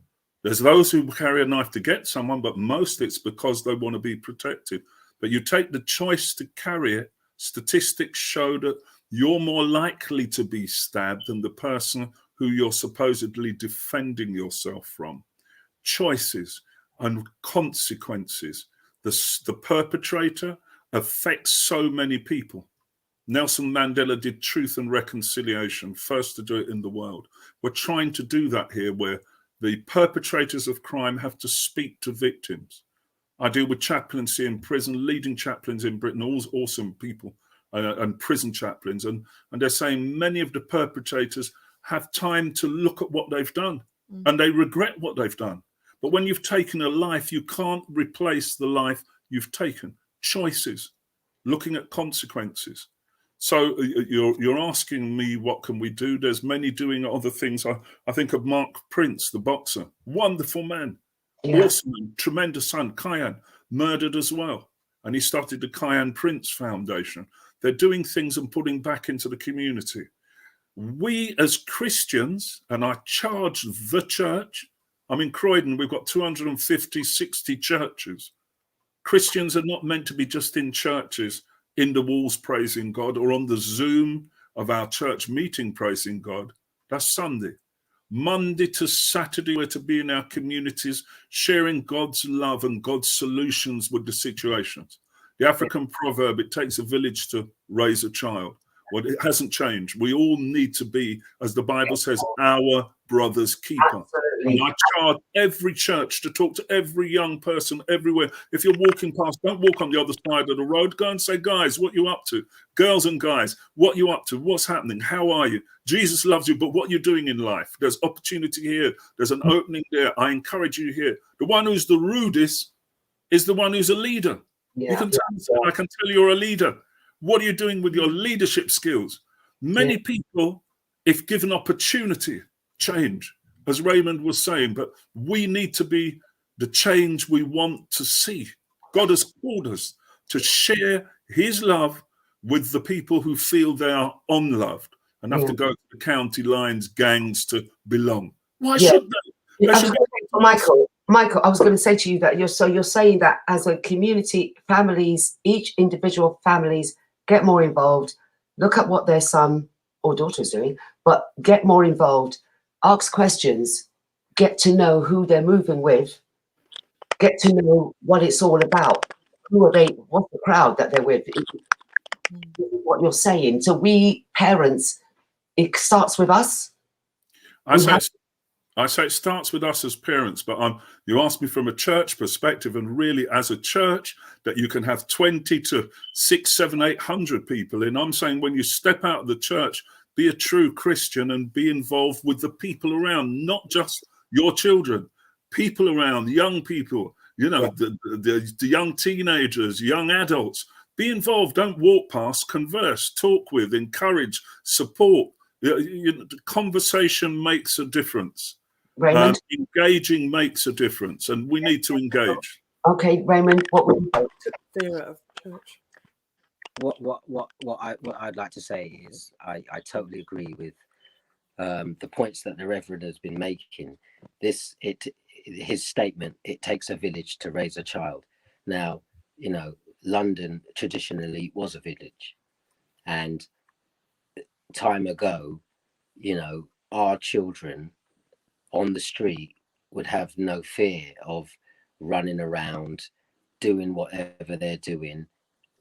There's those who carry a knife to get someone, but most it's because they want to be protected. But you take the choice to carry it, statistics show that you're more likely to be stabbed than the person who you're supposedly defending yourself from. Choices and consequences. The perpetrator affects so many people. Nelson Mandela did Truth and Reconciliation, first to do it in the world. We're trying to do that here, where the perpetrators of crime have to speak to victims. I deal with chaplaincy in prison, leading chaplains in Britain, all awesome people, and prison chaplains. And they're saying many of the perpetrators have time to look at what they've done, and they regret what they've done. But when you've taken a life, you can't replace the life you've taken. Choices, looking at consequences. So you're asking me, what can we do? There's many doing other things. I think of Mark Prince, the boxer, wonderful man, awesome, tremendous son, Kian, murdered as well. And he started the Kian Prince Foundation. They're doing things and putting back into the community. We as Christians, and I charge the church, I'm in Croydon, we've got 250, 60 churches. Christians are not meant to be just in churches, in the walls praising God, or on the Zoom of our church meeting praising God. That's Sunday. Monday to Saturday, we're to be in our communities, sharing God's love and God's solutions with the situations. The African proverb, it takes a village to raise a child. Well, it hasn't changed. We all need to be, as the Bible says, our brother's keeper. Absolutely. And I charge every church to talk to every young person everywhere. If you're walking past, don't walk on the other side of the road. Go and say, guys, what you up to? Girls and guys, what you up to? What's happening? How are you? Jesus loves you, but what you're doing in life? There's opportunity here. There's an opening there. I encourage you here. The one who's the rudest is the one who's a leader. Yeah. You can tell, I can tell you're a leader. What are you doing with your leadership skills? Many people, if given opportunity, change, as Raymond was saying, but we need to be the change we want to see. God has called us to share his love with the people who feel they are unloved and have to go to the county lines, gangs to belong. Why should they? They should Michael, I was going to say to you that you're saying that as a community, families, each individual families get more involved, look at what their son or daughter is doing, but get more involved, ask questions, get to know who they're moving with, get to know what it's all about. Who are they? What's the crowd that they're with? What you're saying. So we parents, it starts with us. I say it starts with us as parents, but you asked me from a church perspective, and really as a church that you can have 20 to 600, 700, 800 people in. I'm saying when you step out of the church, be a true Christian and be involved with the people around, not just your children, people around, young people, the young teenagers, young adults. Be involved. Don't walk past, converse, talk with, encourage, support. The conversation makes a difference. Raymond? Engaging makes a difference, and we need to engage. Okay, Raymond, what would you like to Fear out of church. What I'd like to say is I totally agree with the points that the Reverend has been making. His statement, it takes a village to raise a child. Now, London traditionally was a village, and time ago, our children on the street would have no fear of running around, doing whatever they're doing,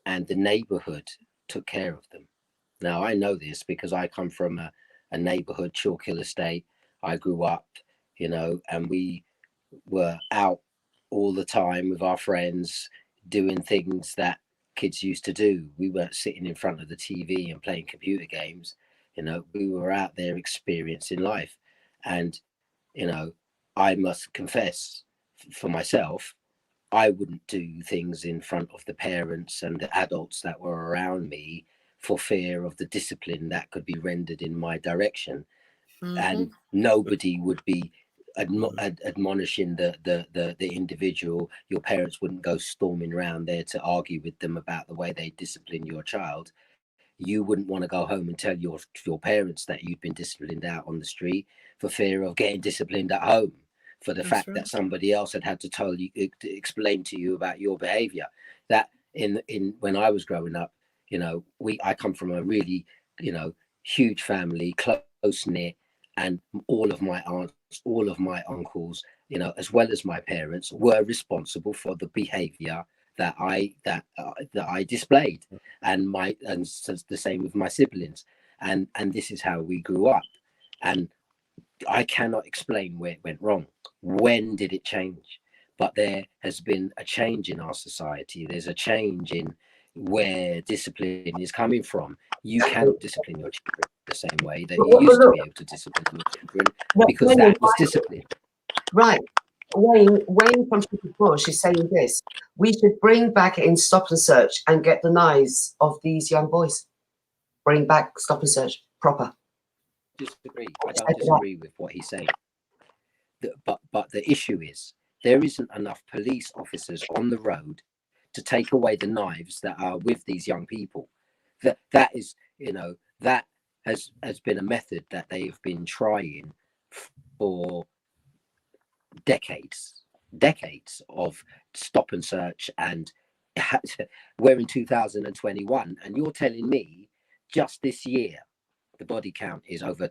and the neighborhood took care of them. Now, I know this because I come from a neighborhood, Chalkhill Estate. I grew up, and we were out all the time with our friends doing things that kids used to do. We weren't sitting in front of the TV and playing computer games. We were out there experiencing life. And I must confess for myself, I wouldn't do things in front of the parents and the adults that were around me for fear of the discipline that could be rendered in my direction. Mm-hmm. And nobody would be admonishing the individual. Your parents wouldn't go storming around there to argue with them about the way they discipline your child. You wouldn't want to go home and tell your parents that you've been disciplined out on the street for fear of getting disciplined at home, for the fact that somebody else had to tell you, to explain to you about your behavior. That in when I was growing up, I come from a really, huge family, close knit, and all of my aunts, all of my uncles, as well as my parents, were responsible for the behavior that I displayed, and the same with my siblings, and this is how we grew up. And I cannot explain where it went wrong. When did it change? But there has been a change in our society. There's a change in where discipline is coming from. You cannot discipline your children the same way that you used to be able to discipline your children, because that was discipline. Right. Wayne from Shepherd's Bush is saying this: we should bring back in Stop and Search and get the knives of these young boys. Bring back Stop and Search proper. Disagree. I don't disagree with what he's saying. But the issue is there isn't enough police officers on the road to take away the knives that are with these young people. that is, you know, that has been a method that they've been trying for decades of stop and search, and we're in 2021, and you're telling me just this year the body count is over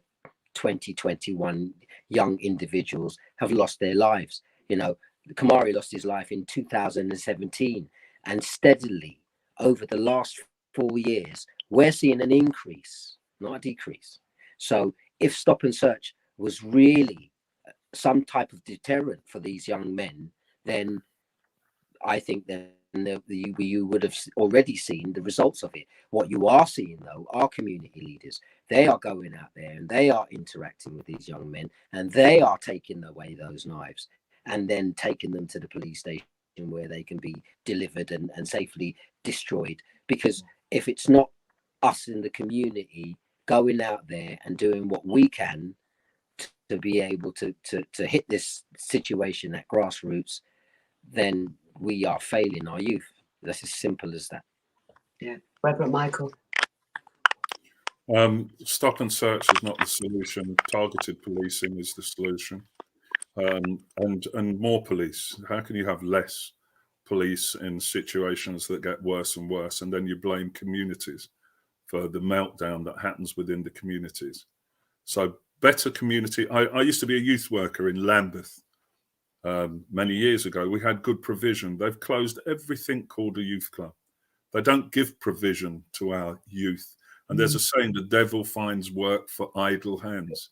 21 young individuals have lost their lives. You know, Kamari lost his life in 2017, and steadily over the last 4 years we're seeing an increase, not a decrease. So if stop and search was really some type of deterrent for these young men, then I think that you would have already seen the results of it. What you are seeing, though, are community leaders. They are going out there and they are interacting with these young men, and they are taking away those knives and then taking them to the police station where they can be delivered and safely destroyed. Because if it's not us in the community going out there and doing what we can to be able to hit this situation at grassroots, then we are failing our youth. That's as simple as that. Yeah, Reverend Michael. Stop and search is not the solution. Targeted policing is the solution, and more police. How can you have less police in situations that get worse and worse, and then you blame communities for the meltdown that happens within the communities? So better community. I used to be a youth worker in Lambeth many years ago. We had good provision. They've closed everything called a youth club. They don't give provision to our youth. And there's a saying, the devil finds work for idle hands.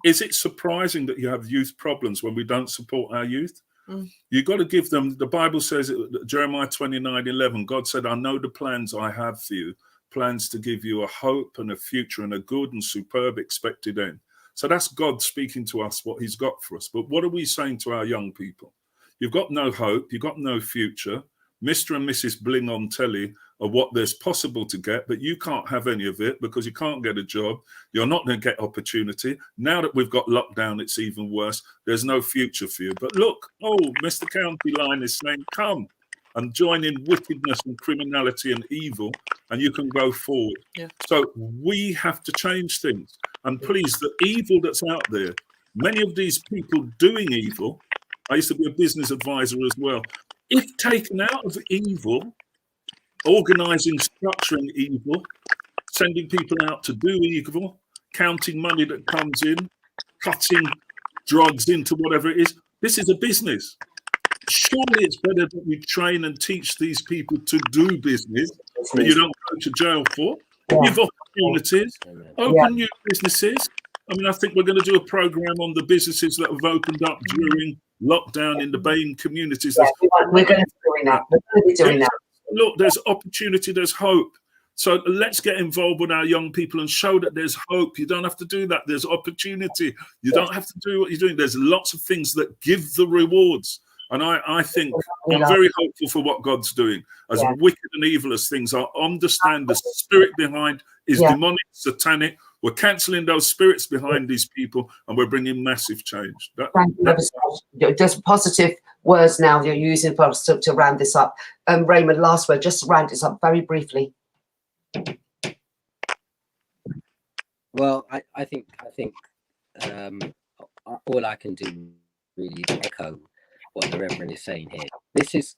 Is it surprising that you have youth problems when we don't support our youth? You've got to give them, the Bible says, Jeremiah 29:11, God said, I know the plans I have for you, plans to give you a hope and a future and a good and superb expected end. So that's God speaking to us what he's got for us. But what are we saying to our young people? You've got no hope. You've got no future. Mr. and Mrs. Bling on telly are what there's possible to get, but you can't have any of it because you can't get a job. You're not going to get opportunity. Now that we've got lockdown, it's even worse. There's no future for you. But look, Mr. County Line is saying, come and join in wickedness and criminality and evil, and you can go forward. Yeah. So we have to change things. And please, the evil that's out there, many of these people doing evil, I used to be a business advisor as well. If taken out of evil, organizing, structuring evil, sending people out to do evil, counting money that comes in, cutting drugs into whatever it is, this is a business. Surely it's better that we train and teach these people to do business that you don't go to jail for. Give opportunities, open new businesses. I mean, I think we're going to do a program on the businesses that have opened up during lockdown in the BAME communities. We're going to be doing that. We're going to be doing that. Look, there's opportunity, there's hope. So let's get involved with our young people and show that there's hope. You don't have to do that. There's opportunity. You don't have to do what you're doing. There's lots of things that give the rewards. And I think I'm very hopeful for what God's doing. As wicked and evil as things are, understand the spirit behind is demonic, satanic. We're cancelling those spirits behind these people, and we're bringing massive change. Just positive words now you're using for us to round this up. Raymond, last word, just to round this up very briefly. Well, I think all I can do really is echo what the Reverend is saying here. This is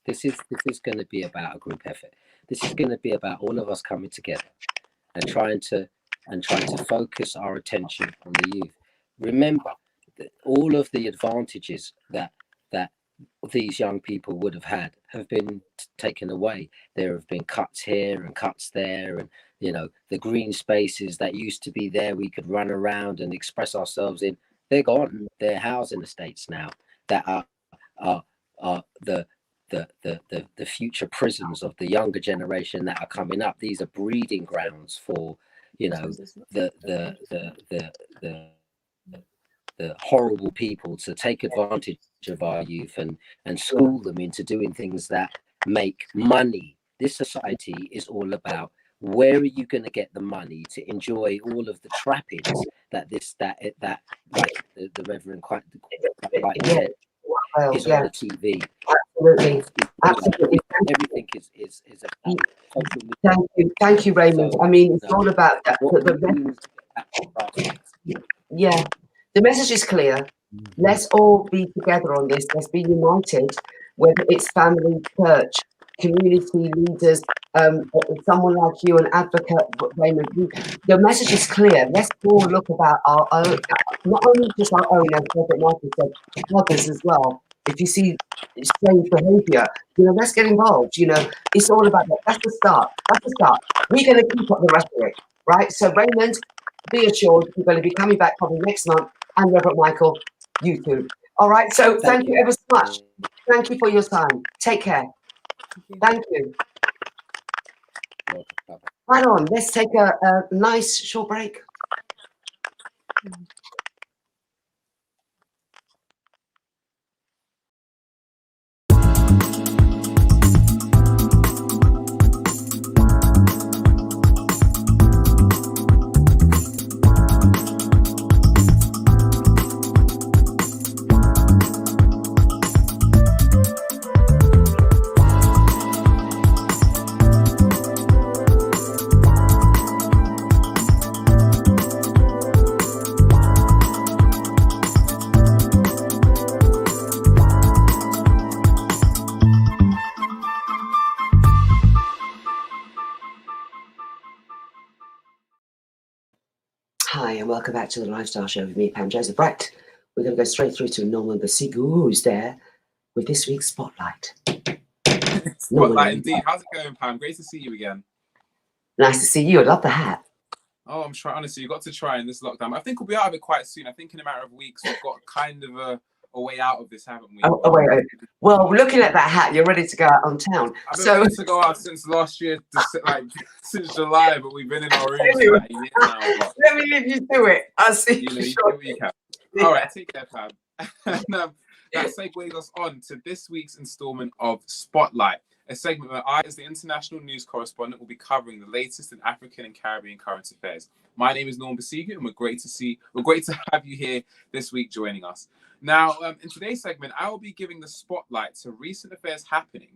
going to be about a group effort. This is going to be about all of us coming together and trying to focus our attention on the youth. Remember that all of the advantages that these young people would have had have been taken away. There have been cuts here and cuts there, and the green spaces that used to be there we could run around and express ourselves in, they're gone. They're housing estates now that are the future prisons of the younger generation that are coming up. These are breeding grounds for the horrible people to take advantage of our youth and school them into doing things that make money. This society is all about, where are you going to get the money to enjoy all of the trappings that like the Reverend quite said, is on the TV. Absolutely. Absolutely. Everything is about social media. Thank you, Raymond. So, I mean, it's no, all about that. what we do is Yeah, the message is clear. Let's all be together on this. Let's be united, whether it's family, church, community leaders, someone like you, an advocate, Raymond. The message is clear. Let's all look about our own, not only just our own, as Prophet Michael said, others as well. If you see strange behaviour, let's get involved. It's all about that. That's the start. That's the start. We're going to keep up the rhetoric, right? So, Raymond, be assured we're going to be coming back probably next month, and Reverend Michael, you too. All right, so thank you ever so much. Thank you for your time. Take care. Thank you. Right on, let's take a nice short break. Hi, and welcome back to the Lifestyle Show with me, Pam Joseph. Right, we're going to go straight through to Norman Basigu, who's there with this week's Spotlight. Spotlight indeed. How's it going, Pam? Great to see you again. Nice to see you. I love the hat. Oh, I'm trying. Honestly, you got to try in this lockdown. I think we'll be out of it quite soon. I think in a matter of weeks, we've got kind of a way out of this, haven't we? Wait. Well, looking at that hat, you're ready to go out on town. I've been ready to go out since last year, since July, but we've been in our rooms for anyway, like a year now. Let me leave you to it. I'll see you. You do what you can. All right, take care, Pam. And, that segues us on to this week's installment of Spotlight, a segment where I, as the international news correspondent, will be covering the latest in African and Caribbean current affairs. My name is Norman Basigu, and we're great to have you here this week joining us. Now, in today's segment, I will be giving the spotlight to recent affairs happening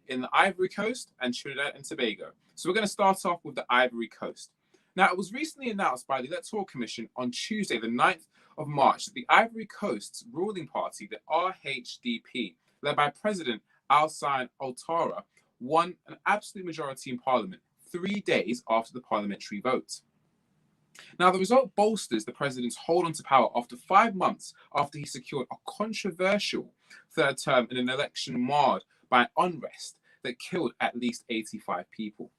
in the Ivory Coast and Trinidad and Tobago. So we're going to start off with the Ivory Coast. Now, it was recently announced by the Electoral Commission on Tuesday, the 9th of March, that the Ivory Coast's ruling party, the RHDP, led by President Alassane Ouattara, won an absolute majority in Parliament 3 days after the parliamentary vote. Now, the result bolsters the president's hold on to power after 5 months after he secured a controversial third term in an election marred by unrest that killed at least 85 people.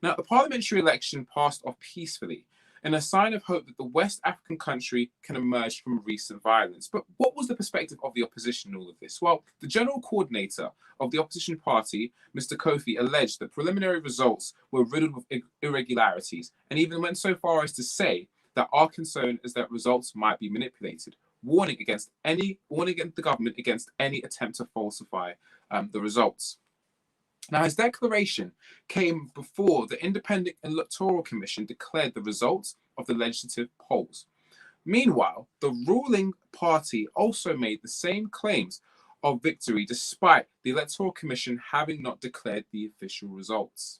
Now, the parliamentary election passed off peacefully, in a sign of hope that the West African country can emerge from recent violence. But what was the perspective of the opposition in all of this? Well, the general coordinator of the opposition party, Mr. Kofi, alleged that preliminary results were riddled with irregularities, and even went so far as to say that our concern is that results might be manipulated, warning against the government against any attempt to falsify the results. Now, his declaration came before the Independent Electoral Commission declared the results of the legislative polls. Meanwhile, the ruling party also made the same claims of victory despite the Electoral Commission having not declared the official results.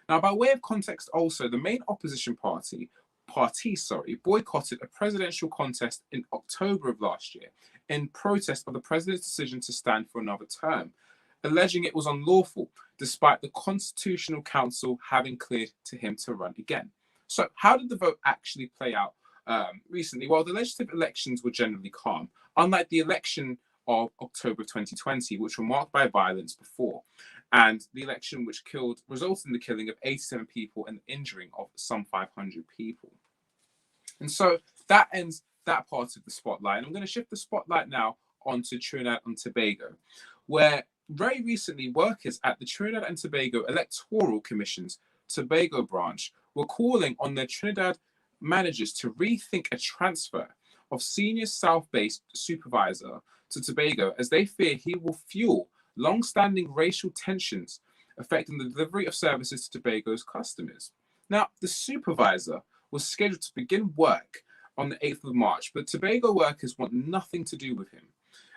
Now, by way of context also, the main opposition party boycotted a presidential contest in October of last year in protest of the president's decision to stand for another term, alleging it was unlawful despite the Constitutional Council having cleared to him to run again. So how did the vote actually play out recently? Well, the legislative elections were generally calm, unlike the election of October 2020, which were marked by violence before, and the election which resulted in the killing of 87 people and the injuring of some 500 people. And so that ends that part of the spotlight. And I'm going to shift the spotlight now onto Trinidad and Tobago, where very recently workers at the Trinidad and Tobago Electoral Commission's Tobago branch were calling on their Trinidad managers to rethink a transfer of senior South-based supervisor to Tobago, as they fear he will fuel long-standing racial tensions affecting the delivery of services to Tobago's customers. Now, the supervisor was scheduled to begin work on the 8th of March, but Tobago workers want nothing to do with him.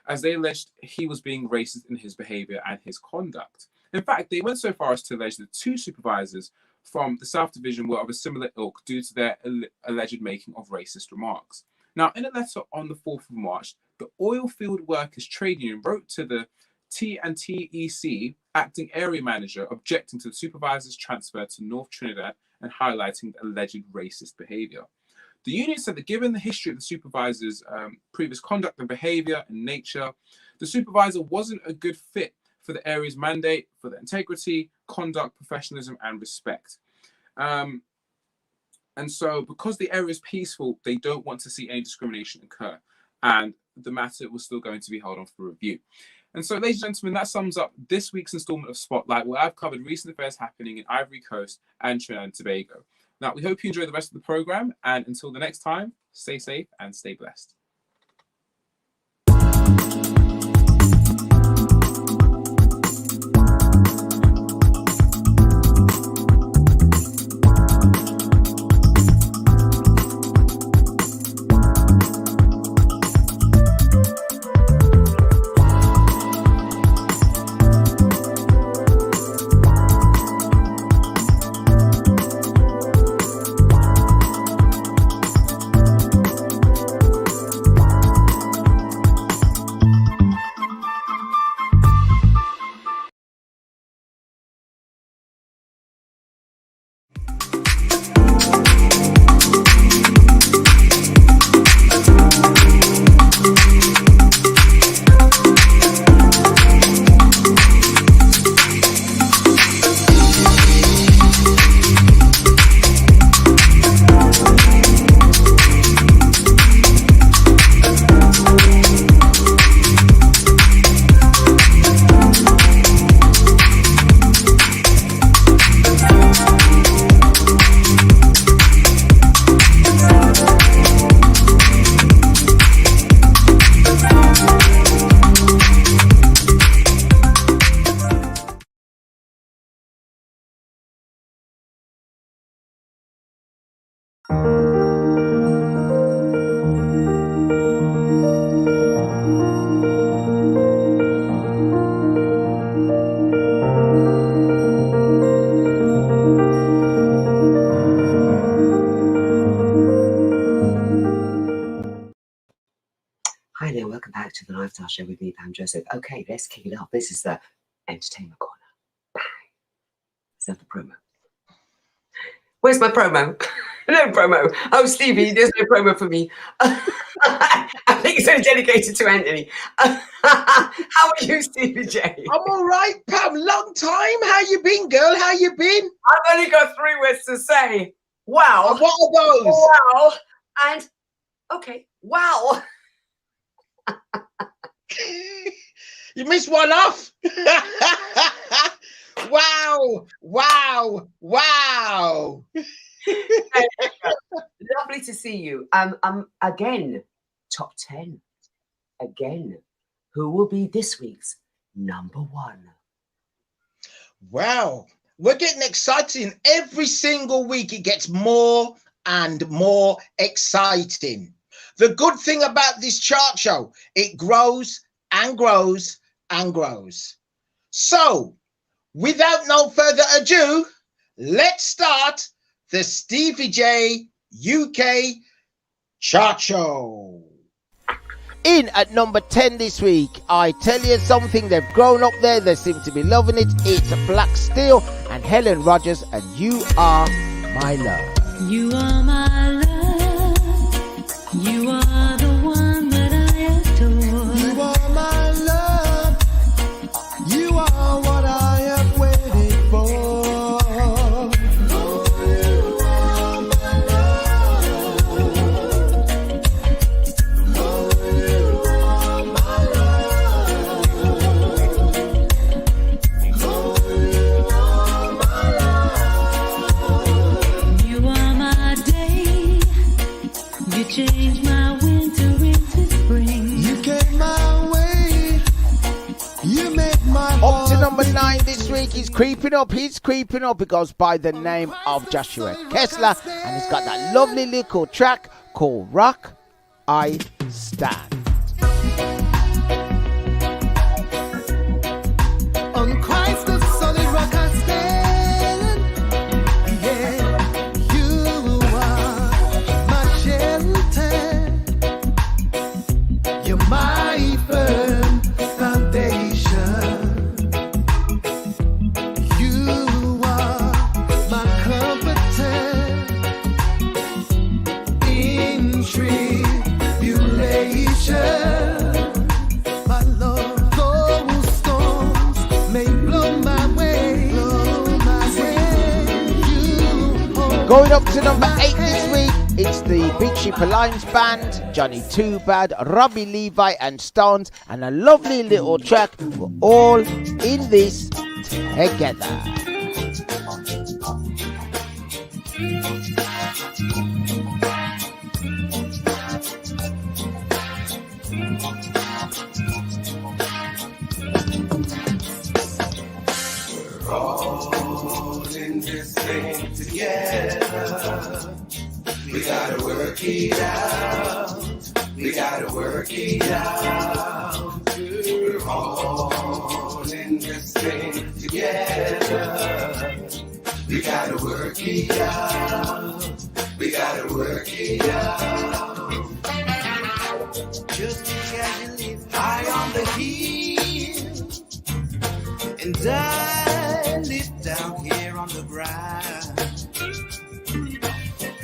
as they alleged he was being racist in his behaviour and his conduct. In fact, they went so far as to allege that 2 supervisors from the South Division were of a similar ilk due to their alleged making of racist remarks. Now, in a letter on the 4th of March, the Oilfield Workers Trade Union wrote to the TNTEC acting area manager objecting to the supervisor's transfer to North Trinidad and highlighting the alleged racist behaviour. The union said that given the history of the supervisor's previous conduct and behaviour and nature, the supervisor wasn't a good fit for the area's mandate for the integrity, conduct, professionalism, and respect. And so because the area is peaceful, they don't want to see any discrimination occur. And the matter was still going to be held on for review. And so, ladies and gentlemen, that sums up this week's installment of Spotlight, where I've covered recent affairs happening in Ivory Coast and Trinidad and Tobago. Now, we hope you enjoy the rest of the program. And until the next time, stay safe and stay blessed. Hi there, welcome back to the Lifestyle Show with me, Pam Joseph. Okay, let's kick it off. This is the entertainment corner. Bang. Is that the promo? Where's my promo? No promo. Oh, Stevie, there's no promo for me. I think it's only dedicated to Anthony. How are you, Stevie J? I'm all right, Pam. Long time. How you been, girl? How you been? I've only got 3 words to say. Wow. And what are those? Wow. And, okay, wow. You missed one off. Wow, wow, wow. Lovely to see you. Again, top 10. Again, who will be this week's number 1? Wow, we're getting exciting. Every single week it gets more and more exciting. The good thing about this chart show, it grows and grows and grows. So, without no further ado, let's start the Stevie J UK chart show. In at number 10 this week, I tell you something, they've grown up there, they seem to be loving it. It's Black Steel and Helen Rogers, and You Are My Love. You are my love. You are the one that I adore. You are my love. You are what I have waited for. Oh, you are my love. Oh, you are my love. Oh, you are my love. You are my day. You change my winter into spring. You came my way. You made my Up to heart number 9 this week. He's creeping up. He's creeping up. It goes by the name of Joshua Kessler, and he's got that lovely little track called Rock I Stand. Going up to number 8 this week, it's the Big Ship Alliance Band, Johnny Too Bad, Robbie Levi and Stones, and a lovely little track. We're all in this together. We're all in this thing together. We gotta work it out. We gotta work it out. We're all in this thing together. We gotta work it out. We gotta work it out. Just because you live high on the hill, and I live down here on the ground.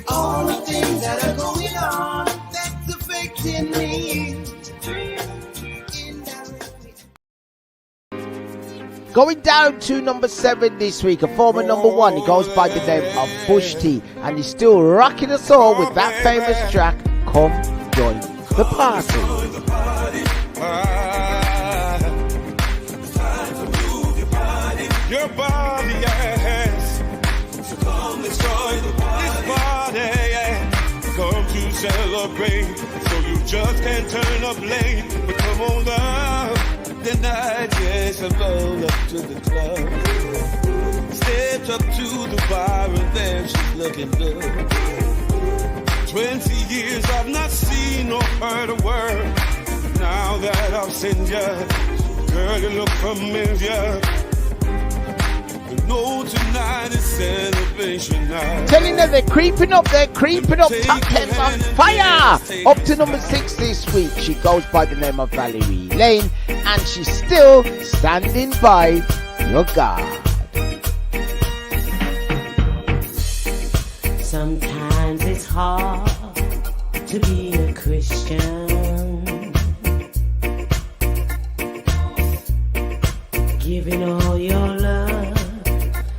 All the things that are going on, that's affecting me. Going down to number 7 this week, a former number 1. He goes by the name of Bush T, and he's still rocking us all with that famous track, Come Join the Party. Your body, yes. So come, let's join this party, yeah. Come to celebrate, so you just can't turn up late. But come on down, the night, yes, I'll roll up to the club. Stepped up to the bar and there she's looking good. 20 years I've not seen or heard a word. Now that I've seen ya, girl, you look familiar. No, tonight is celebration night. Telling them they're creeping up, top 10's on fire. Up to number 6 this week, she goes by the name of Valerie Lane, and she's still standing by your God. Sometimes it's hard to be a Christian. Giving all your love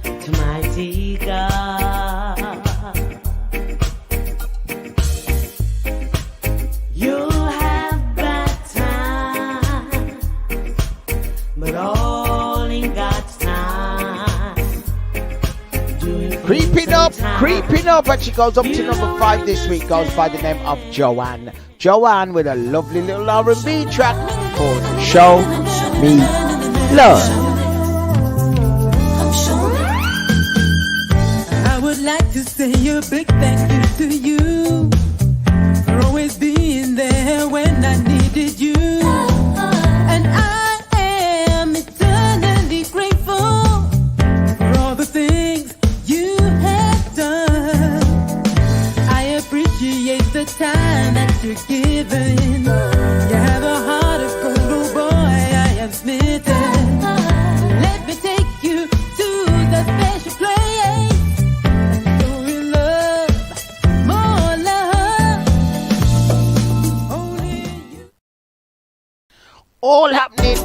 to mighty God. You'll have bad time, but all in God's time. Creeping up, and she goes up to number 5 this week, goes by the name of Joanne. Joanne with a lovely little R&B track called Show Me Love. I would like to say a big thank you to you for always being there when I needed you. And I am eternally grateful for all the things you have done. I appreciate the time that you're giving. You have a heart of gold, oh boy, I am smitten. Let me take you to the special place. All happening,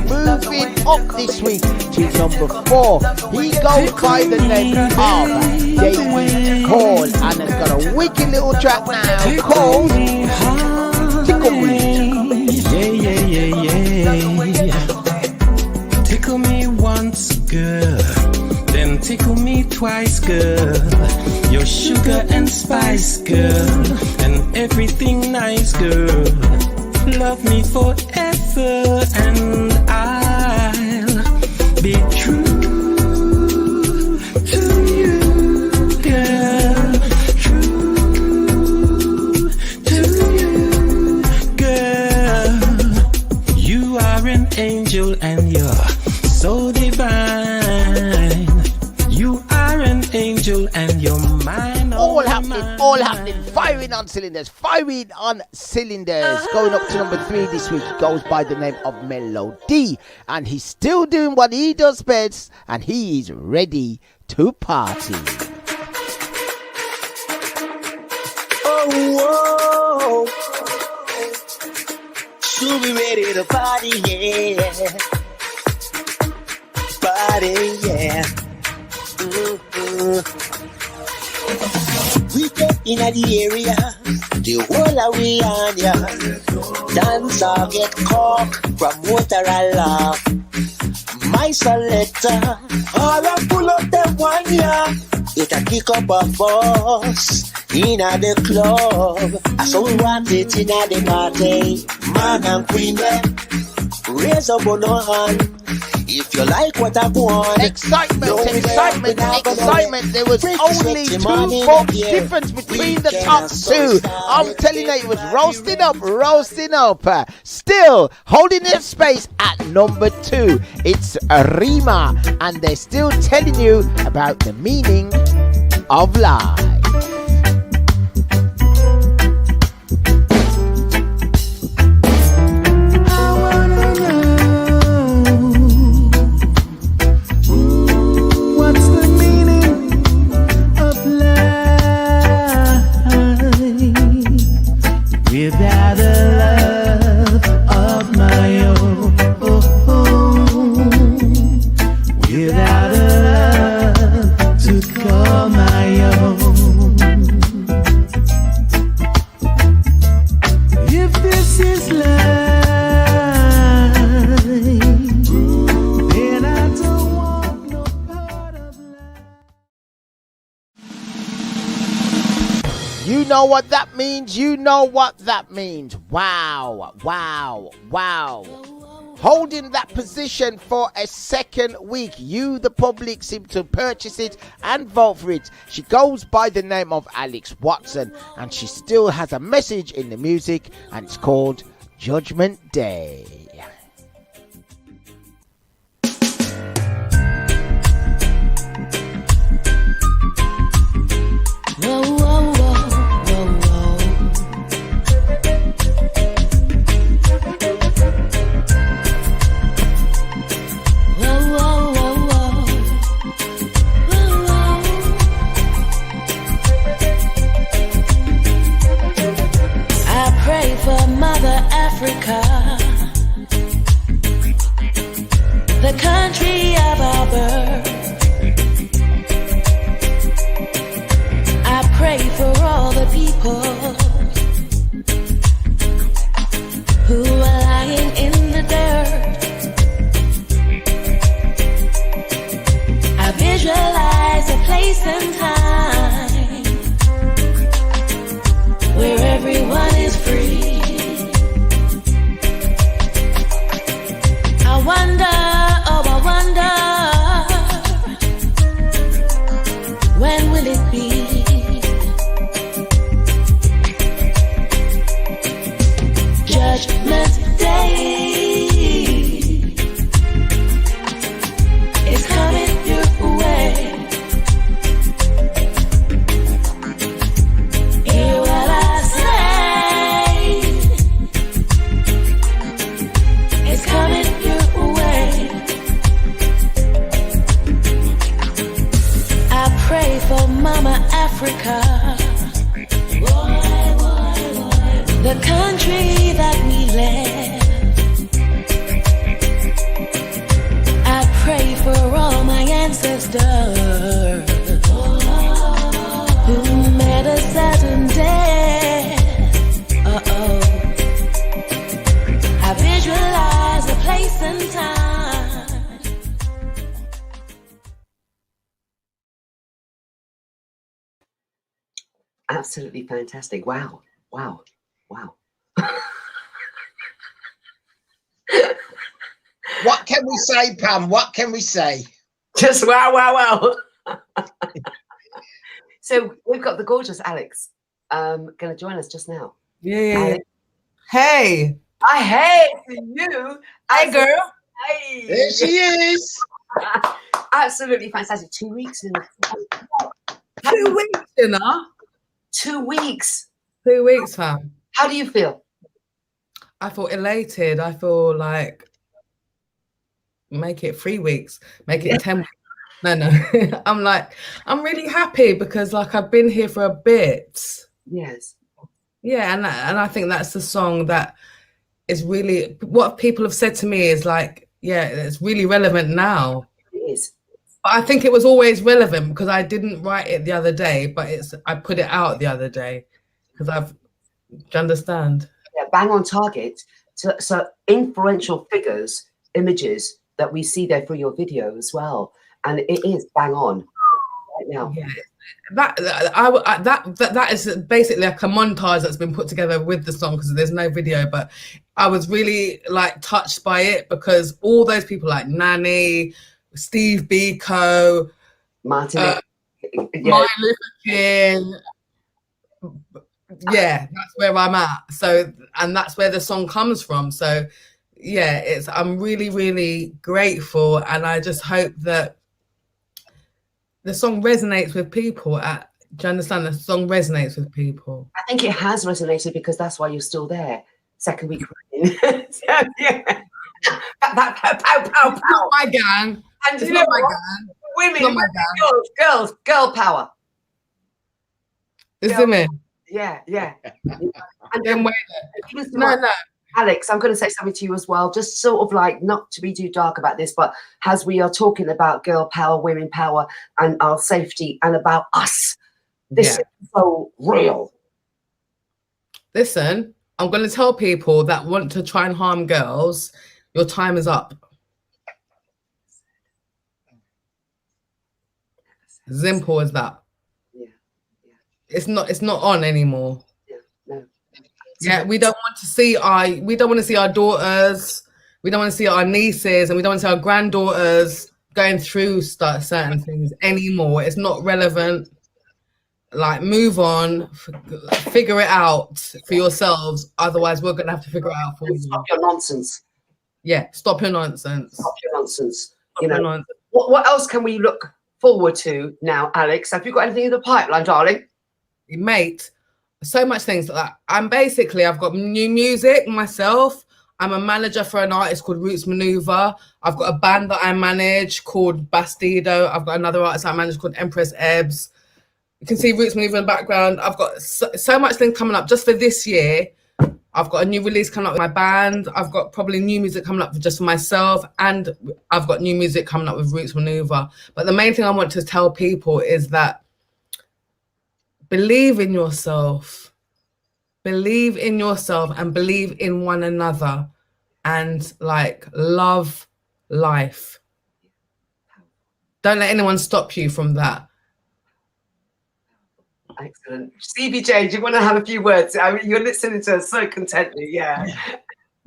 moving up this week to number 4. He goes by the name of David Cole, and has got a wicked little track now called Tickle Me. Yeah. Tickle me once, girl, then tickle me twice, girl. Your sugar and spice, girl, and everything nice, girl. Love me forever and I'll be true to you, girl. True to you, girl. You are an angel and you're so divine. You are an angel and you're mine. All happening, firing on cylinders. Going up to number 3 this week, he goes by the name of Melody, and he's still doing what he does best, and he is ready to party. Oh, so we ready to party, yeah. Party, yeah. in the area. The whole of we on ya. Dance or get caught from water and laugh. My selector, all I pull up them one ya. It a kick up a fuss in the club. I saw we want it in the party. Man and queen them, raise up on no hand. If you like what I want, Excitement. There was only 2 votes difference between the top 2. I'm telling you, it was roasting up. Still holding their space at number 2. It's Rima, and they're still telling you about the meaning of life. Without a love of my own, without a love to call my own. If this is life, then I don't want no part of life. You know what that means. Wow. Holding that position for a second week. You, the public, seem to purchase it and vote for it. She goes by the name of Alex Watson, and she still has a message in the music, and it's called Judgment Day. Whoa, whoa, whoa, whoa, whoa. Whoa, whoa, whoa, whoa. Whoa, whoa. I pray for Mother Africa, the country of our birth. I pray for all the people who are lying in the dirt. I visualize a place and time where everyone is free. I wonder, when will it be? Judgment Day is coming your way. Hear what I say. It's coming your way. I pray for Mama Africa, the country that we live. I pray for all my ancestors who met a certain day. I visualize a place and time. Absolutely fantastic. Wow. What can we say, Pam? What can we say? Just wow. So we've got the gorgeous Alex going to join us just now. Yeah. Alex. Hey. Hey to you. Hey, girl. Hey. There she is. Absolutely fantastic. 2 weeks in. 2 weeks, you know? 2 weeks. 2 weeks, fam. How do you feel? I feel elated. I feel like make it 3 weeks, make it 10 weeks. No. I'm really happy because like I've been here for a bit. Yes. Yeah, and I think that's the song that is really what people have said to me is like, yeah, it's really relevant now. It is. But I think it was always relevant because I didn't write it the other day, but I put it out the other day because do you understand? Yeah, bang on target. So influential figures, images that we see there for your video as well, and it is bang on right now. Yeah, that is basically like a montage that's been put together with the song because there's no video, but I was really like touched by it because all those people like Nanny, Steve Biko, Martin Luther King. Yeah, that's where I'm at. So, and that's where the song comes from. So, yeah, I'm really, really grateful, and I just hope that the song resonates with people. Do you understand? The song resonates with people. I think it has resonated because that's why you're still there. Second week running. So, yeah. Pow, pow, pow. Not my gang. And It's you know not my what? gang. Women, Not my girl power. Is it me? Yeah. And Then wait. No. Alex, I'm going to say something to you as well, just sort of like, not to be too dark about this, but as we are talking about girl power, women power, and our safety, and about us, this is so real. Listen, I'm going to tell people that want to try and harm girls, your time is up. Simple as that. It's not on anymore. Yeah, we don't want to see our daughters, we don't want to see our nieces, and we don't want to see our granddaughters going through certain things anymore. It's not relevant. Like, move on, figure it out for yourselves. Otherwise, we're gonna have to figure it out for you. Stop your nonsense. Yeah, stop your nonsense. Stop your nonsense. Stop your nonsense. What else can we look forward to now, Alex? Have you got anything in the pipeline, darling? Mate, so much things like that. I've got new music myself. I'm a manager for an artist called Roots Maneuver. I've got a band that I manage called Bastido. I've got another artist I manage called Empress Ebbs. You can see Roots Maneuver in the background. I've got so much things coming up just for this year. I've got a new release coming up with my band. I've got probably new music coming up just for myself, and I've got new music coming up with Roots Maneuver. But the main thing I want to tell people is that believe in yourself. Believe in yourself and believe in one another, and like, love life. Don't let anyone stop you from that. Excellent. CBJ, do you want to have a few words? I mean, you're listening to us so contently, yeah.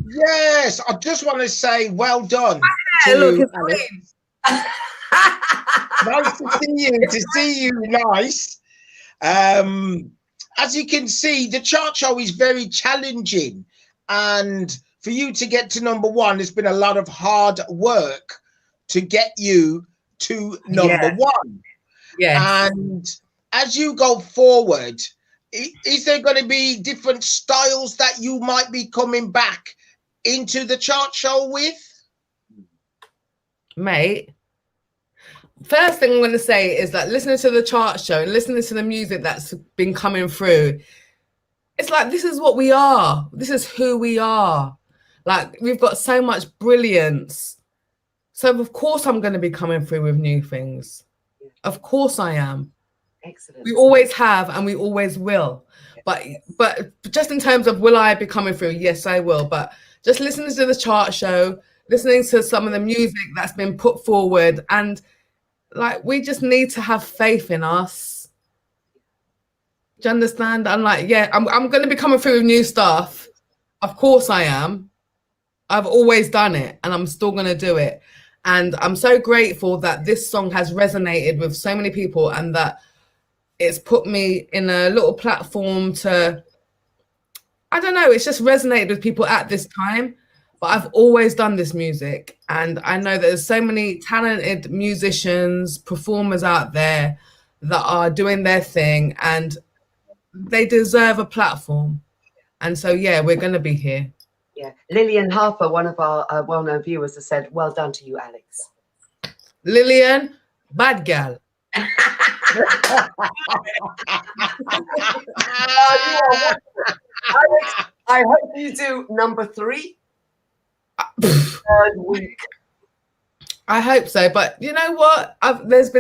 Yes, I just want to say well done. Yeah, look, it's Alex. Nice to see you, nice. As you can see, the chart show is very challenging, and for you to get to number one, there's been a lot of hard work to get you to number one. Yeah. And as you go forward, is there going to be different styles that you might be coming back into the chart show with? Mate, first thing I'm going to say is that listening to the chart show and listening to the music that's been coming through, it's like, this is what we are. This is who we are. Like, we've got so much brilliance. So of course I'm going to be coming through with new things. Of course I am. Excellent. We always have and we always will. But just in terms of will I be coming through? Yes, I will. But just listening to the chart show, listening to some of the music that's been put forward, and like, we just need to have faith in us. Do you understand? I'm like, yeah, I'm going to be coming through with new stuff. Of course I am. I've always done it, and I'm still going to do it. And I'm so grateful that this song has resonated with so many people, and that it's put me in a little platform to, I don't know, it's just resonated with people at this time. But I've always done this music, and I know that there's so many talented musicians, performers out there that are doing their thing, and they deserve a platform. And so, yeah, we're going to be here. Yeah. Lillian Harper, one of our well-known viewers, has said, well done to you, Alex. Lillian, bad gal. Alex, I hope you do number 3. Third week. I hope so, but you know what? There's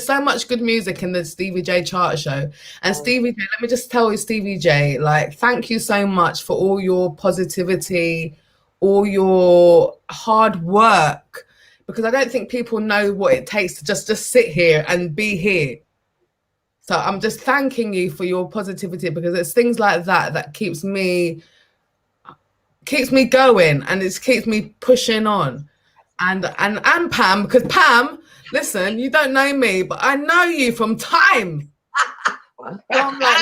so much good music in the Stevie J chart show. And Stevie J, let me just tell you, Stevie J, like, thank you so much for all your positivity, all your hard work, because I don't think people know what it takes to just sit here and be here. So I'm just thanking you for your positivity, because it's things like that that keeps me going, and it keeps me pushing on. And Pam, because Pam, listen, you don't know me, but I know you from time. So I'm like,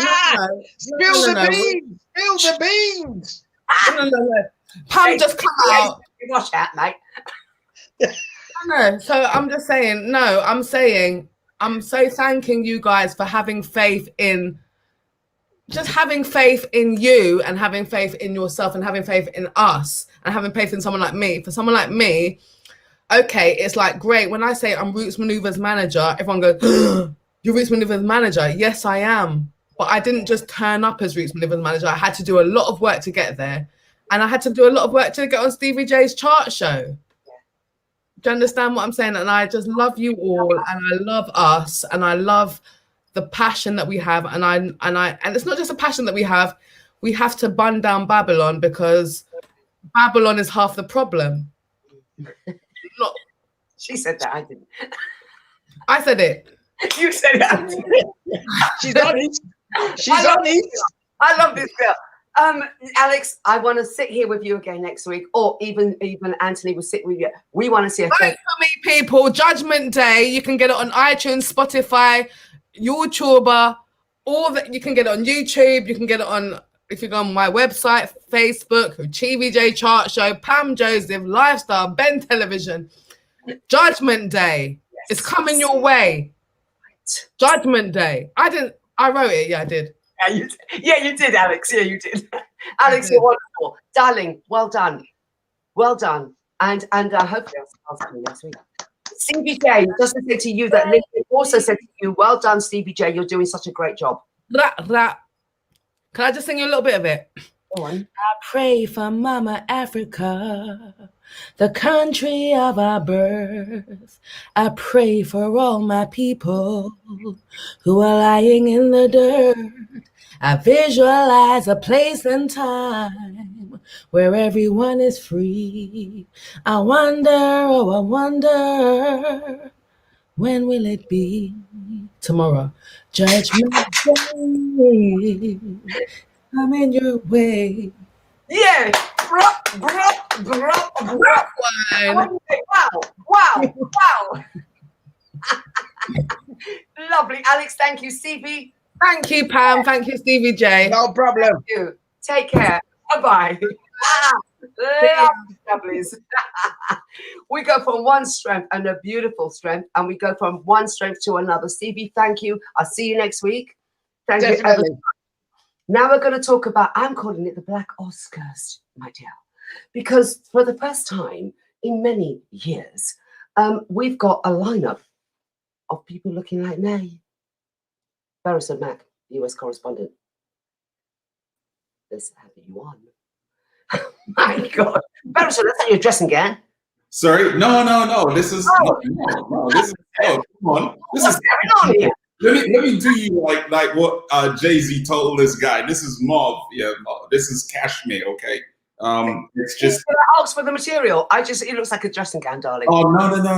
Spill the beans. Spill the beans. No. Pam just come out. Watch out, mate. No, so I'm just saying, I'm so thanking you guys for having faith in, just having faith in you, and having faith in yourself, and having faith in us, and having faith in someone like me. For someone like me, okay, it's like, great. When I say I'm Roots Maneuvers manager, everyone goes, you're Roots Maneuvers manager. Yes, I am. But I didn't just turn up as Roots Maneuvers manager. I had to do a lot of work to get there. And I had to do a lot of work to get on Stevie J's chart show. Do you understand what I'm saying? And I just love you all, and I love us, and I love the passion that we have. And it's not just a passion that we have to bun down Babylon, because Babylon is half the problem. Look, she said that, I didn't. I said it. You said that. She's honest. She's honest. I love this girl. Alex, I want to sit here with you again next week, or even Anthony will sit with you. We want to see a Vote for me, people. Judgment Day. You can get it on iTunes, Spotify, YouTube, all that. You can get it on YouTube. You can get it on, if you go on my website, Facebook, TVJ Chart Show, Pam Joseph, Lifestyle, Ben Television. Judgment Day. It's coming your way. Judgment Day. I wrote it. Yeah, I did. Yeah, you did, Alex. Yeah, you did. Alex, you're wonderful. Darling, well done. Well done. And hopefully I'll see you next week. Stevie J, just to say to you that Lindsay also said to you, well done, Stevie J. You're doing such a great job. Can I just sing you a little bit of it? Go on. I pray for Mama Africa, the country of our birth. I pray for all my people who are lying in the dirt. I visualize a place and time where everyone is free. I wonder, when will it be? Tomorrow. Judgment Day, coming your way. Yeah. Wow. Lovely. Alex, thank you. Stevie. Thank you, Pam. Thank you, Stevie J. No problem. Thank you. Take care. Bye-bye. Lovelies. We go from one strength, and a beautiful strength, and we go from one strength to another. Stevie, thank you. I'll see you next week. Thank Definitely. you. Now we're going to talk about, I'm calling it the Black Oscars, my dear, because for the first time in many years, we've got a lineup of people looking like me. Barrister Mack, US correspondent. Let's have you on. My God. Barrister, that's not your dressing gown. Sorry? No. This is no. This is come on. This is going on here? Let me do you like what Jay-Z told this guy. This is mauve. Yeah, this is cashmere, okay? It's just Can I ask for the material? It looks like a dressing gown, darling. oh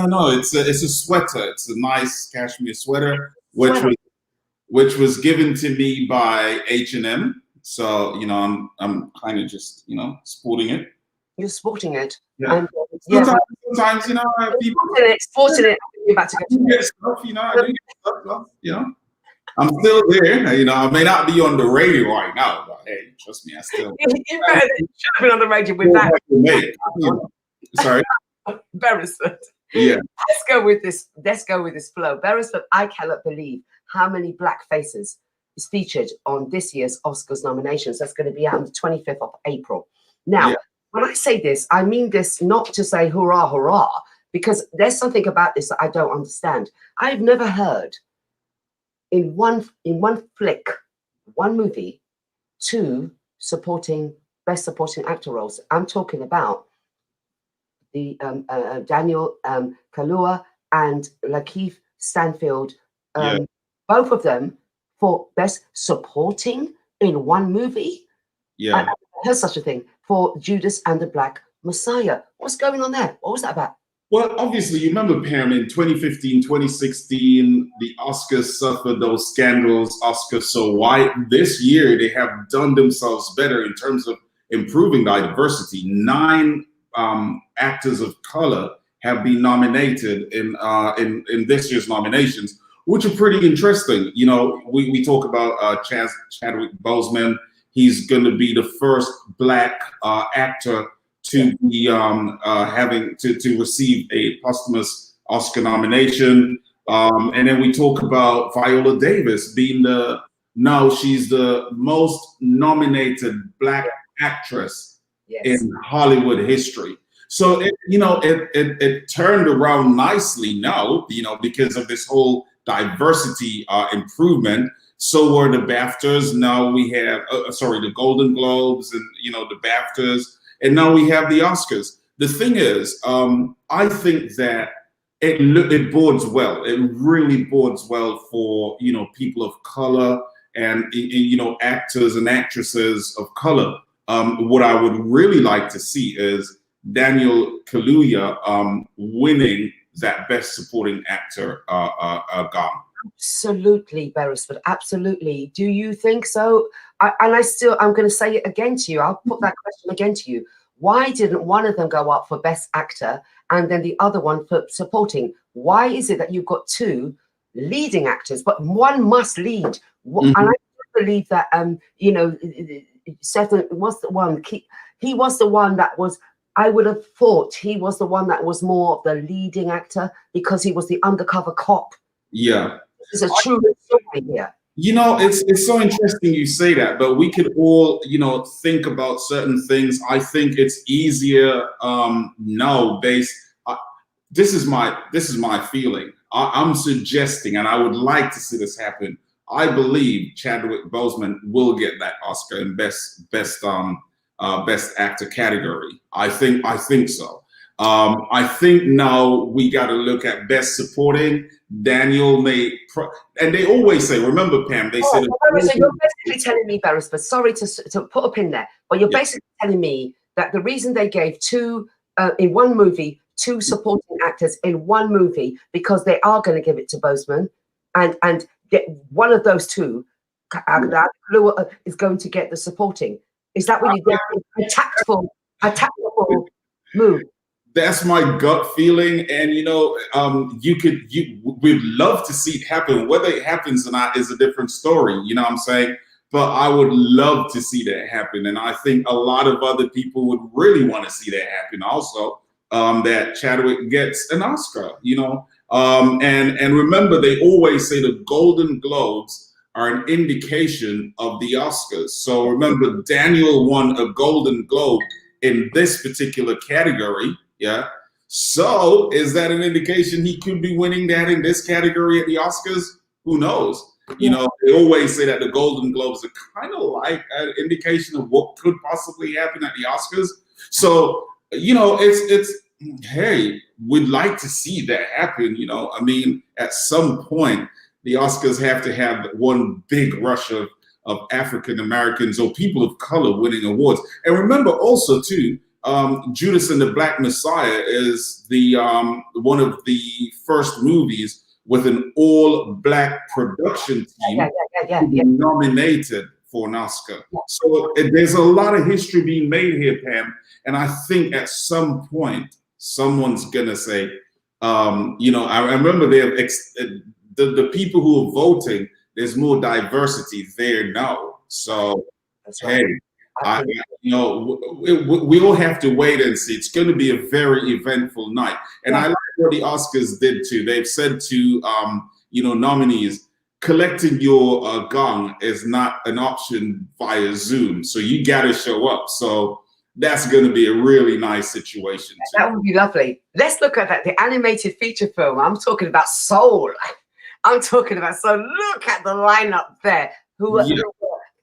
no. It's a sweater. It's a nice cashmere sweater, which was given to me by H&M. So, I'm kind of just, sporting it. You're sporting it. Yeah. And, sometimes, people sporting it. You're about to go to get stuff, I do get stuff, I'm still there. I may not be on the radio right now, but hey, trust me, I still. You should have been on the radio with that. Sorry. Beresford. Yeah. Let's go with this flow. Beresford, I cannot believe how many black faces is featured on this year's Oscars nominations. That's going to be out on the 25th of April. Now, when I say this, I mean this not to say hurrah, hurrah, because there's something about this that I don't understand. I've never heard in one flick, one movie, 2 best supporting actor roles. I'm talking about Daniel Kaluuya and Lakeith Stanfield, Yeah. both of them for Best Supporting in one movie. Yeah. I heard such a thing for Judas and the Black Messiah. What's going on there? What was that about? Well, obviously, you remember, Pam, in 2015, 2016, the Oscars suffered those scandals, Oscars so white. This year, they have done themselves better in terms of improving diversity. 9 actors of color have been nominated in this year's nominations, which are pretty interesting. You know, we talk about Chadwick Boseman. He's going to be the first Black actor to be having to receive a posthumous Oscar nomination. And then we talk about Viola Davis being she's the most nominated Black actress in Hollywood history. So it turned around nicely now, because of this whole diversity improvement. So were the BAFTAs. Now we have, the Golden Globes and, the BAFTAs. And now we have the Oscars. The thing is, I think that it bodes well. It really bodes well for, people of color and actors and actresses of color. What I would really like to see is Daniel Kaluuya winning that Best Supporting Actor gong. Absolutely, Beresford. Absolutely. Do you think so? I'm going to say it again to you. I'll put that question again to you. Why didn't one of them go up for Best Actor and then the other one for Supporting? Why is it that you've got 2 leading actors, but one must lead? And I believe that, Seth was the one. He was the one that was. I would have thought he was the one that was more of the leading actor because he was the undercover cop. Yeah. It's a true story here. It's so interesting you say that, but we could all, think about certain things. I think it's easier now based. This is my feeling. I'm suggesting, and I would like to see this happen. I believe Chadwick Boseman will get that Oscar in best actor category. I think so. I think now we got to look at Best Supporting. Daniel may, and they always say, remember, Pam, they said. So you're basically telling me, Beresford, sorry to put a pin there, but you're basically telling me that the reason they gave 2 in one movie, 2 supporting actors in one movie, because they are going to give it to Boseman, and get one of those 2 is going to get the supporting. Is that what you get? A tactful move. That's my gut feeling, and we'd love to see it happen. Whether it happens or not is a different story. You know what I'm saying? But I would love to see that happen, and I think a lot of other people would really want to see that happen. Also, that Chadwick gets an Oscar. And remember, they always say the Golden Globes are an indication of the Oscars. So remember, Daniel won a Golden Globe in this particular category. Yeah. So is that an indication he could be winning that in this category at the Oscars? Who knows? They always say that the Golden Globes are kind of like an indication of what could possibly happen at the Oscars. So, it's hey, we'd like to see that happen. I mean, at some point, the Oscars have to have one big rush of African Americans or people of color winning awards. And remember also too, Judas and the Black Messiah is the one of the first movies with an all-Black production team nominated for an Oscar. So there's a lot of history being made here, Pam. And I think at some point, someone's gonna say, I remember the people who are voting, there's more diversity there now. So, hey, we all have to wait and see. It's going to be a very eventful night. And I like what the Oscars did too. They've said to, nominees, collecting your gong is not an option via Zoom. So you got to show up. So that's going to be a really nice situation too. That would be lovely. Let's look at that, the animated feature film. I'm talking about Soul. So look at the lineup there. Who are the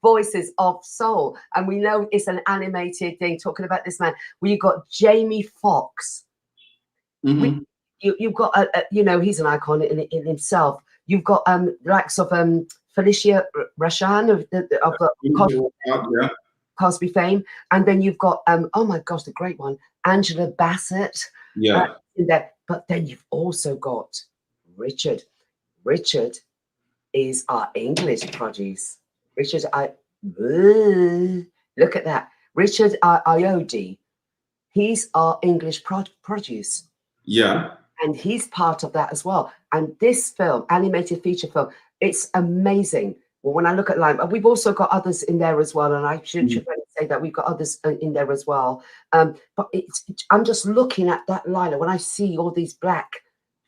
voices of Soul? And we know it's an animated thing talking about this man. We've got Jamie Foxx Mhm. You've got you know, he's an icon in himself. You've got the likes of Felicia Rashan of Yeah. Cosby fame, and then you've got oh my gosh, the great one, Angela Bassett. Yeah. In there. But then you've also got Richard. Richard is our English produce. Richard, look at that. Richard Iodi. He's our English produce. Yeah. And he's part of that as well. And this film, animated feature film, it's amazing. Well, when I look at Lime, we've also got others in there as well. And I should say that we've got others in there as well. But I'm just looking at that lineup when I see all these black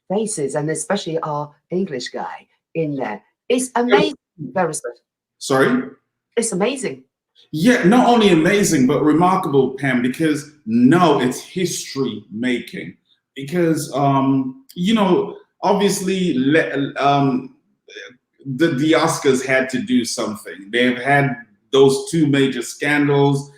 faces, and especially our English guy in there. It's amazing, Beresford. Sorry? It's amazing. Yeah, not only amazing, but remarkable, Pam, because no, it's history making. Because, you know, obviously the Oscars had to do something. They've had those two major scandals,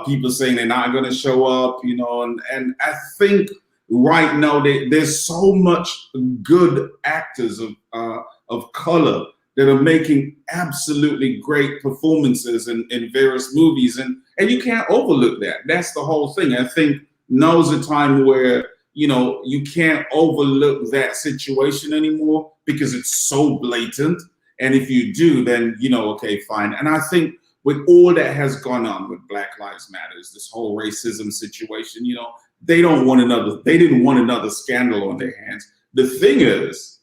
people saying they're not going to show up, you know, and I think right now there's so much good actors of color that are making absolutely great performances in various movies, and you can't overlook that. That's the whole thing. I think now's a time where, you know, you can't overlook that situation anymore because it's so blatant. And if you do, then, you know, okay, fine. And I think with all that has gone on with Black Lives Matters, this whole racism situation, you know, they didn't want another scandal on their hands. The thing is,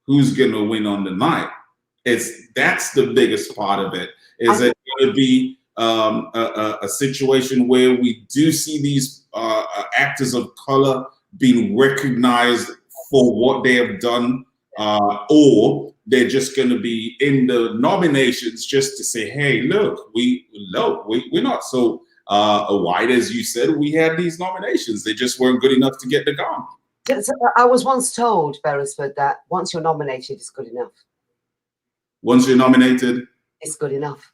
who's going to win on the night? That's the biggest part of it. Is it going to be a situation where we do see these actors of color being recognized for what they have done, or they're just going to be in the nominations just to say, hey, look, we're not so white as you said. We had these nominations. They just weren't good enough to get the gong. I was once told, Beresford, that once you're nominated, it's good enough. Once you're nominated, it's good enough.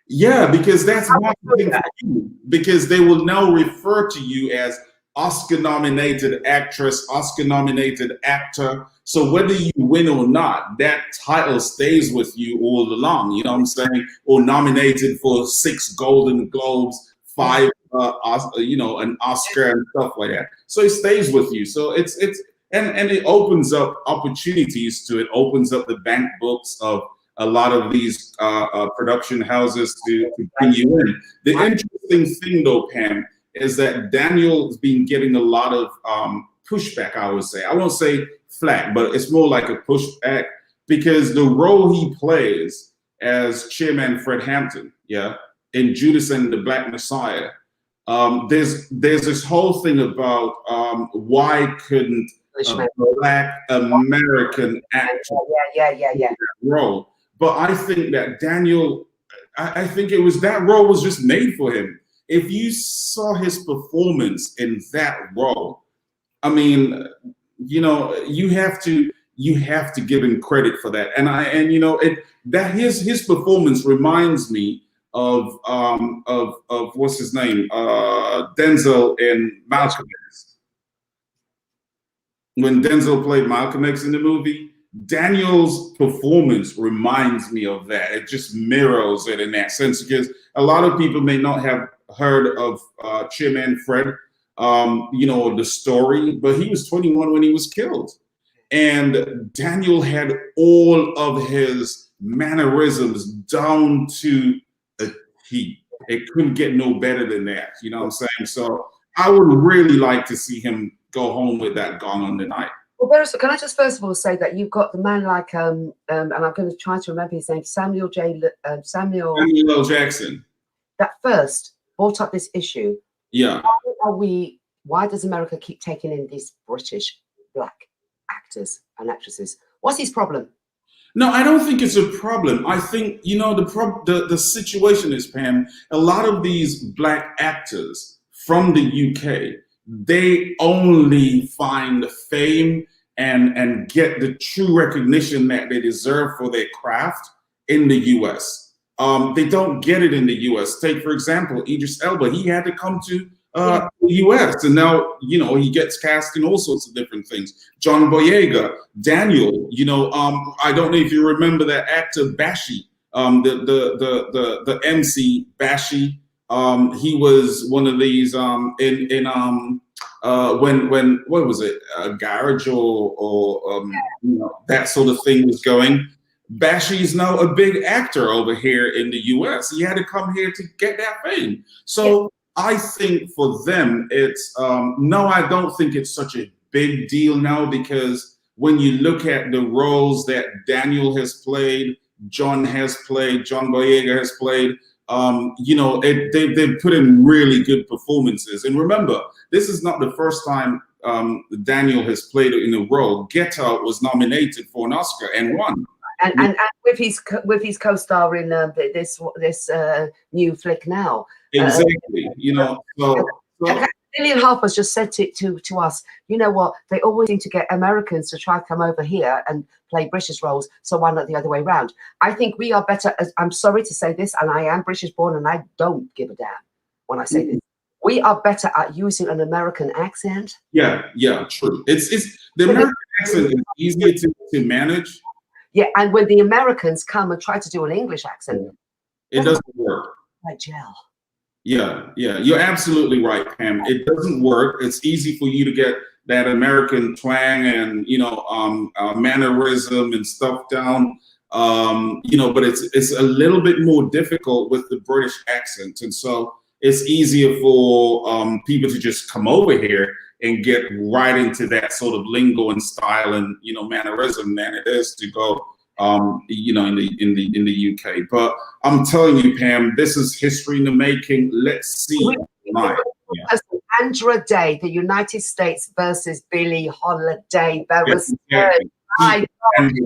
Yeah, because that's one thing for you, because they will now refer to you as Oscar-nominated actress, Oscar-nominated actor. So whether you win or not, that title stays with you all along. You know what I'm saying? Or nominated for 6 Golden Globes, 5, you know, an Oscar and stuff like that. So it stays with you. So it's and it opens up opportunities to it. Opens up the bank books of a lot of these production houses to bring you in. The interesting thing, though, Pam, is that Daniel's been getting a lot of pushback, I would say. I won't say flack, but it's more like a pushback because the role he plays as Chairman Fred Hampton, in Judas and the Black Messiah, there's this whole thing about why couldn't a Black American actor that role? But I think that Daniel, I think it was that role was just made for him. If you saw his performance in that role, I mean, you know, you have to give him credit for that. And you know, that his performance reminds me of what's his name, Denzel in Malcolm X. When Denzel played Malcolm X in the movie, Daniel's performance reminds me of that. It just mirrors it in that sense, because a lot of people may not have heard of Chairman Fred, you know, the story, but he was 21 when he was killed. And Daniel had all of his mannerisms down to a T. It couldn't get no better than that. You know what I'm saying? So I would really like to see him go home with that gong on the night. Well, Beresford, can I just first of all say that you've got the man like, and I'm going to try to remember his name, Samuel L. Jackson, that first brought up this issue. Yeah. Why does America keep taking in these British Black actors and actresses? What's his problem? No, I don't think it's a problem. I think, you know, the situation is, Pam, a lot of these Black actors from the UK, they only find fame and get the true recognition that they deserve for their craft in the US. They don't get it in the US. Take, for example, Idris Elba. He had to come to US, and now he gets cast in all sorts of different things. John Boyega, Daniel, I don't know if you remember that actor Bashi, the MC Bashi. He was one of these when what was it, a garage or that sort of thing was going. Bashi is now a big actor over here in the US. He had to come here to get that fame. So I think for them, it's no, I don't think it's such a big deal now, because when you look at the roles that Daniel has played, John Boyega has played, they've put in really good performances. And remember, this is not the first time Daniel has played in a role. Get Out was nominated for an Oscar and won. And with his co-star in this new flick now. Exactly. Lillian Harper's just said to us, you know what? They always seem to get Americans to try to come over here and play British roles. So why not the other way around? I think we are better. I'm sorry to say this, and I am British born, and I don't give a damn when I say this. We are better at using an American accent. Yeah, true. It's the American accent is easier to manage. Yeah, and when the Americans come and try to do an English accent, it doesn't work. Like gel. Yeah, you're absolutely right, Pam. It doesn't work. It's easy for you to get that American twang and mannerism and stuff down, but it's a little bit more difficult with the British accent, and so it's easier for people to just come over here and get right into that sort of lingo and style and mannerism than it is to go in the UK. But I'm telling you, Pam, this is history in the making. Let's see. Andra Day, the United States versus Billie Holiday. Andra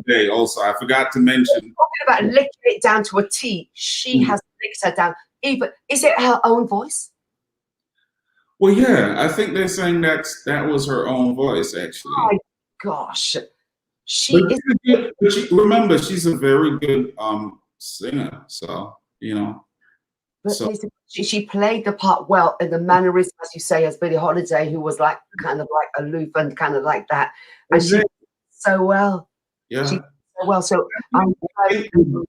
Day also, I forgot to mention. Talking about licking it down to a T, she has licked her down. Even, is it her own voice? Well, yeah, I think they're saying that was her own voice, actually. Oh my gosh. Remember, she's a very good singer, so But she played the part well, in the mannerism, as you say, as Billie Holiday, who was kind of aloof and kind of like that, and she did so well. Yeah. She did so well. So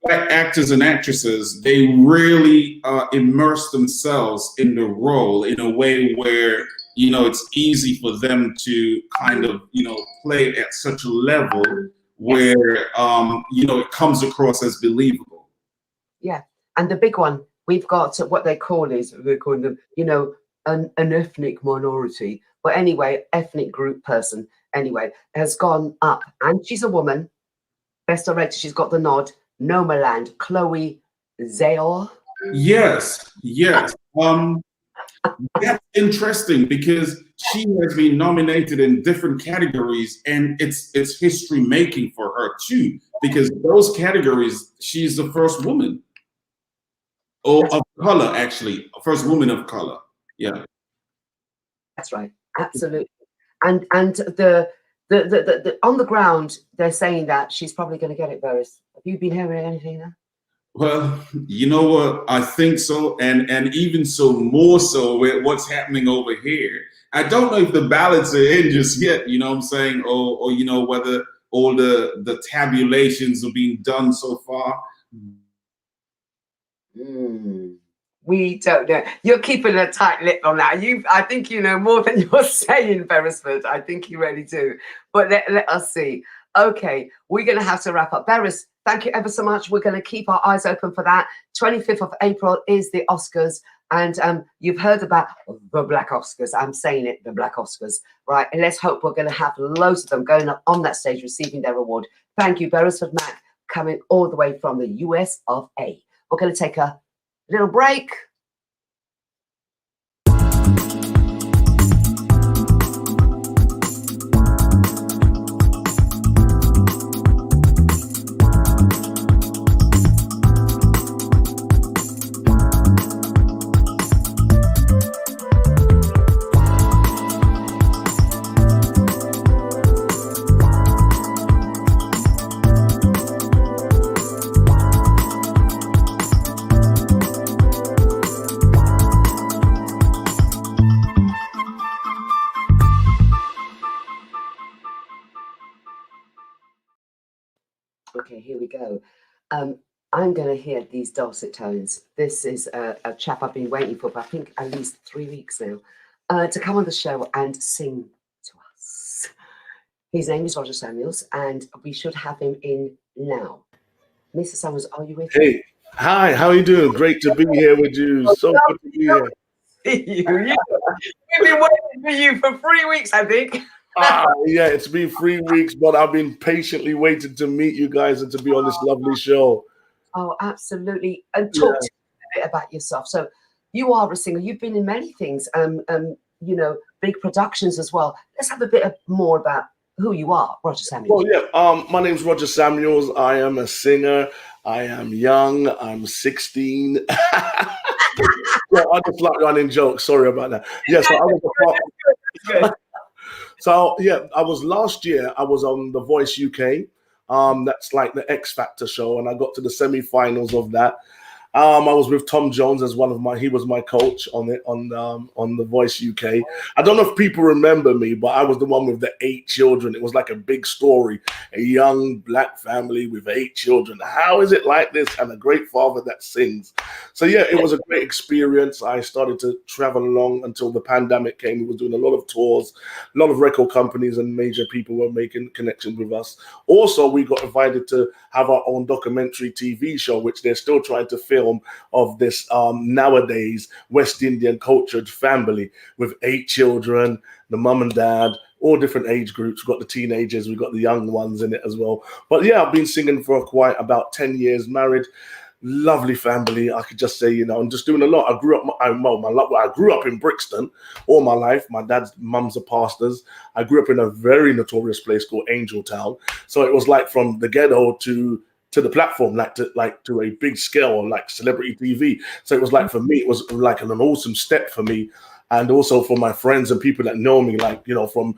black actors and actresses, they really immerse themselves in the role in a way where it's easy for them to kind of play it at such a level where it comes across as believable. Yeah, and the big one we've got, what they call them, an ethnic minority, but anyway, ethnic group person anyway has gone up, and she's a woman. Best director, she's got the nod. Nomadland, Chloe Zhao. Yes. That's interesting because she has been nominated in different categories, and it's history making for her too, because those categories, she's the first woman of color, actually, first woman of color. Yeah, that's right, absolutely. And the on the ground, they're saying that she's probably going to get it. Varys, have you been hearing anything now? Well, you know what? I think so, and even so, more so with what's happening over here. I don't know if the ballots are in just yet. You know what I'm saying, or whether all the tabulations are being done so far. We don't know. You're keeping a tight lip on that. I think you know more than you're saying, Beresford. I think you really do. But let us see. Okay, we're going to have to wrap up. Beres, thank you ever so much. We're going to keep our eyes open for that. 25th of April is the Oscars. And you've heard about the Black Oscars. I'm saying it, the Black Oscars, right? And let's hope we're going to have loads of them going up on that stage receiving their award. Thank you, Beresford Mac, coming all the way from the US of A. We're going to take a little break. Okay, here we go. I'm going to hear these dulcet tones. This is a chap I've been waiting for, I think at least 3 weeks now, to come on the show and sing to us. His name is Roger Samuels, and we should have him in now. Mr. Samuels, are you with me? Hey, hi, how are you doing? Great to be here with you. So good to be here. We've been waiting for you for 3 weeks, I think. Yeah, it's been 3 weeks, but I've been patiently waiting to meet you guys and to be on this lovely show. Oh, absolutely. And talk to me a bit about yourself. So you are a singer. You've been in many things, you know, big productions as well. Let's have a bit more about who you are, Roger Samuels. Well, yeah, my name's Roger Samuels. I am a singer. I am young. I'm 16. Well, I just like running jokes. Sorry about that. Yeah, so I was a part. So yeah, I was last year. I was on The Voice UK. That's like the X Factor show, and I got to the semi-finals of that. I was with Tom Jones as he was my coach on The Voice UK. I don't know if people remember me, but I was the one with the 8 children. It was like a big story, a young black family with 8 children. How is it like this? And a great father that sings. So yeah, it was a great experience. I started to travel along until the pandemic came. We were doing a lot of tours, a lot of record companies and major people were making connections with us. Also, we got invited to have our own documentary TV show, which they're still trying to film, of this nowadays West Indian cultured family with 8 children, the mum and dad, all different age groups. We've got the teenagers, we've got the young ones in it as well. But yeah, I've been singing for quite about 10 years, married, lovely family. I could just say, you know, I'm just doing a lot. I grew up in Brixton all my life. My dad's mums are pastors. I grew up in a very notorious place called Angel Town. So it was like from the ghetto to the platform, like to a big scale, like celebrity TV. So it was like, for me, it was like an awesome step for me. And also for my friends and people that know me, like, you know, from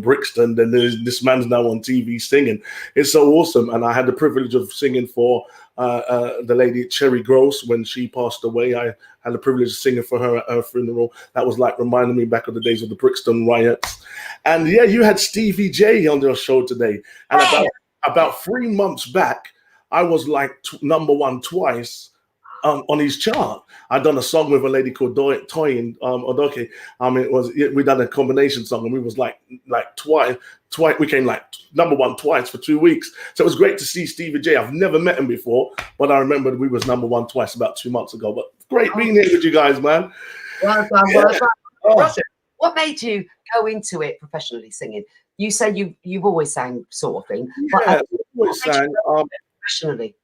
Brixton, then this man's now on TV singing. It's so awesome. And I had the privilege of singing for the lady Cherry Gross when she passed away. I had the privilege of singing for her at her funeral. That was like reminding me back of the days of the Brixton riots. And yeah, you had Stevie J on your show today. And about 3 months back, I was like #1 twice on his chart. I'd done a song with a lady called Toyin Odoke. We done a combination song, and we was like twice. We came like #1 twice for 2 weeks. So it was great to see Stevie J. I've never met him before, but I remember we was #1 twice about 2 months ago. But great being here with you guys, man. Well done. Roger, what made you go into it professionally singing? You say you've always sang sort of thing. Yeah, I've always sang professionally.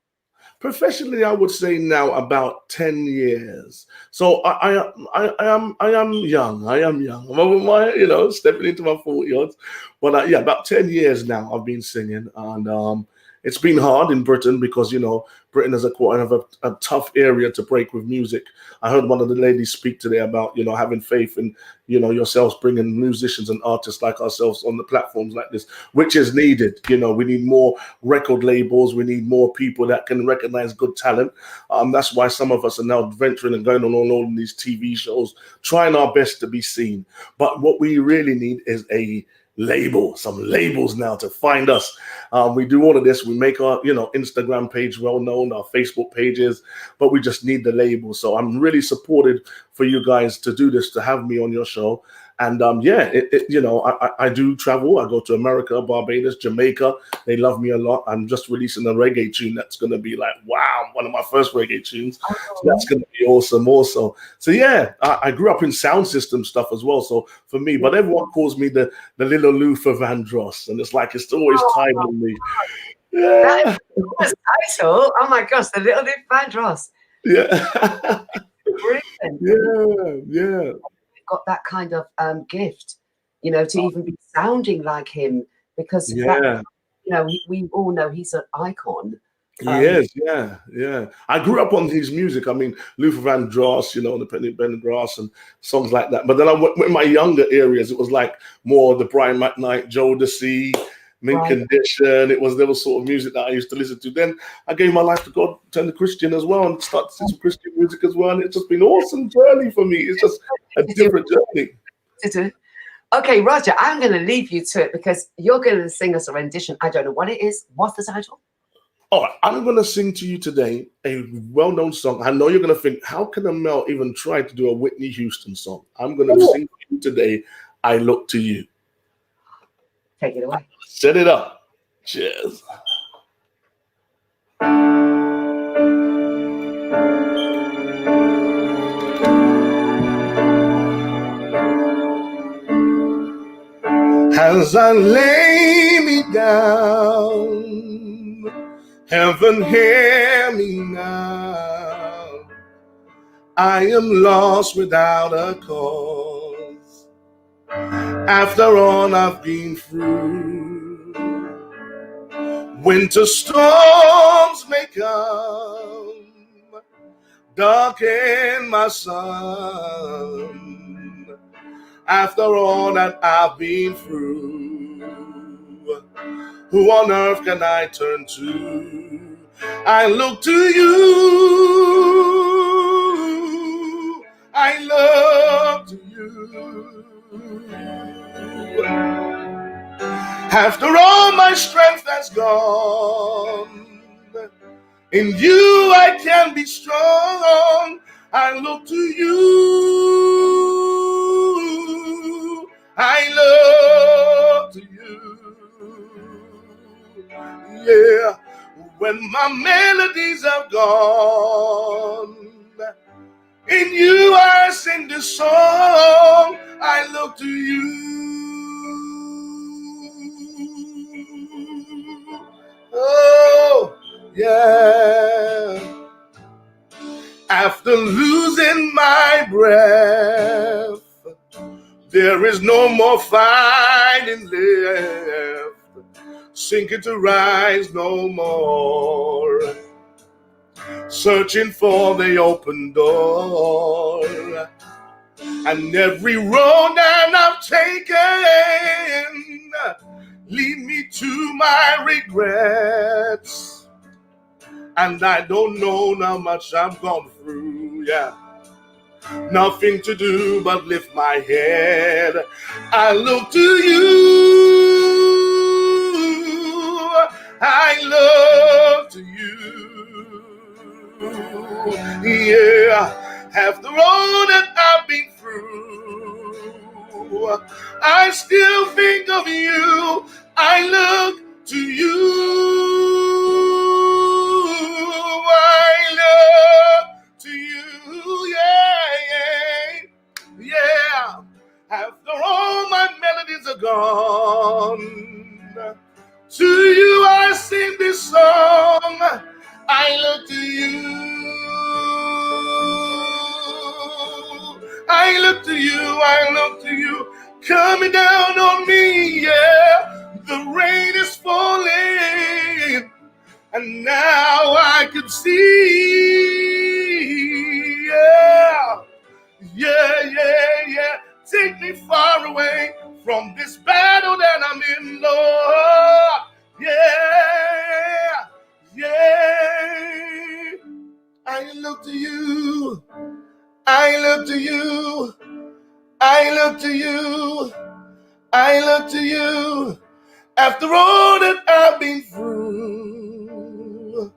Professionally, I would say now about 10 years. So I am young. I am young. I'm stepping into my 40s. But yeah, about 10 years now I've been singing, and it's been hard in Britain because, you know, Britain is quite of a tough area to break with music. I heard one of the ladies speak today about, you know, having faith in, you know, yourselves bringing musicians and artists like ourselves on the platforms like this, which is needed. You know, we need more record labels. We need more people that can recognize good talent. That's why some of us are now venturing and going on all these TV shows, trying our best to be seen. But what we really need is some labels now to find us. We do all of this. We make our, you know, Instagram page well known, our Facebook pages, but we just need the label. So I'm really supported for you guys to do this, to have me on your show. And yeah, you know, I do travel. I go to America, Barbados, Jamaica. They love me a lot. I'm just releasing a reggae tune that's going to be like, wow, one of my first reggae tunes. So that's going to be awesome also. So yeah, I grew up in sound system stuff as well. So for me, but everyone calls me the little Luther Vandross. And it's like, it's always tied with me. Yeah. That's title. Oh my gosh, the little Luther Vandross. Yeah. Brilliant. Yeah. Got that kind of gift, you know, to even be sounding like him, because yeah, you know, we all know he's an icon. Yes, yeah. I grew up on his music. I mean, Luther Vandross, you know, the Penny Pendergrass and songs like that. But then I went in my younger areas. It was like more the Brian McKnight, Joe Desi, Mint Condition. There was sort of music that I used to listen to. Then I gave my life to God, turned to Christian as well, and started to some Christian music as well. And it's just been an awesome journey for me. It's just a different journey. Okay, Roger, I'm going to leave you to it because you're going to sing us a rendition. I don't know what it is. What's the title? All right, I'm going to sing to you today a well-known song. I know you're going to think, how can Amel even try to do a Whitney Houston song? I'm going to sing to you today, I Look to You. Take it away. Set it up. Cheers. As I lay me down, heaven hear me now. I am lost without a cause. After all I've been through, winter storms may come, darken my sun. After all that I've been through, who on earth can I turn to? I look to you, I look to you. After all my strength has gone, in you I can be strong. I look to you, I look to you. Yeah, when my melodies have gone, in you I sing this song. I look to you. Oh, yeah. After losing my breath, there is no more fighting left. Sinking to rise no more. Searching for the open door. And every road that I've taken lead me to my regrets. And I don't know how much I've gone through, yeah. Nothing to do but lift my head. I look to you, I look to you. Yeah, after all that I've been through, I still think of you. I look to you. I look to you, yeah. After all my melodies are gone, to you I sing this song. I look to you. I look to you, I look to you. Coming down on me, yeah. The rain is falling, and now I can see, yeah. Take me far away from this battle that I'm in, Lord. Yeah. I look to you. I look to you. I look to you. I look to you. After all that I've been through,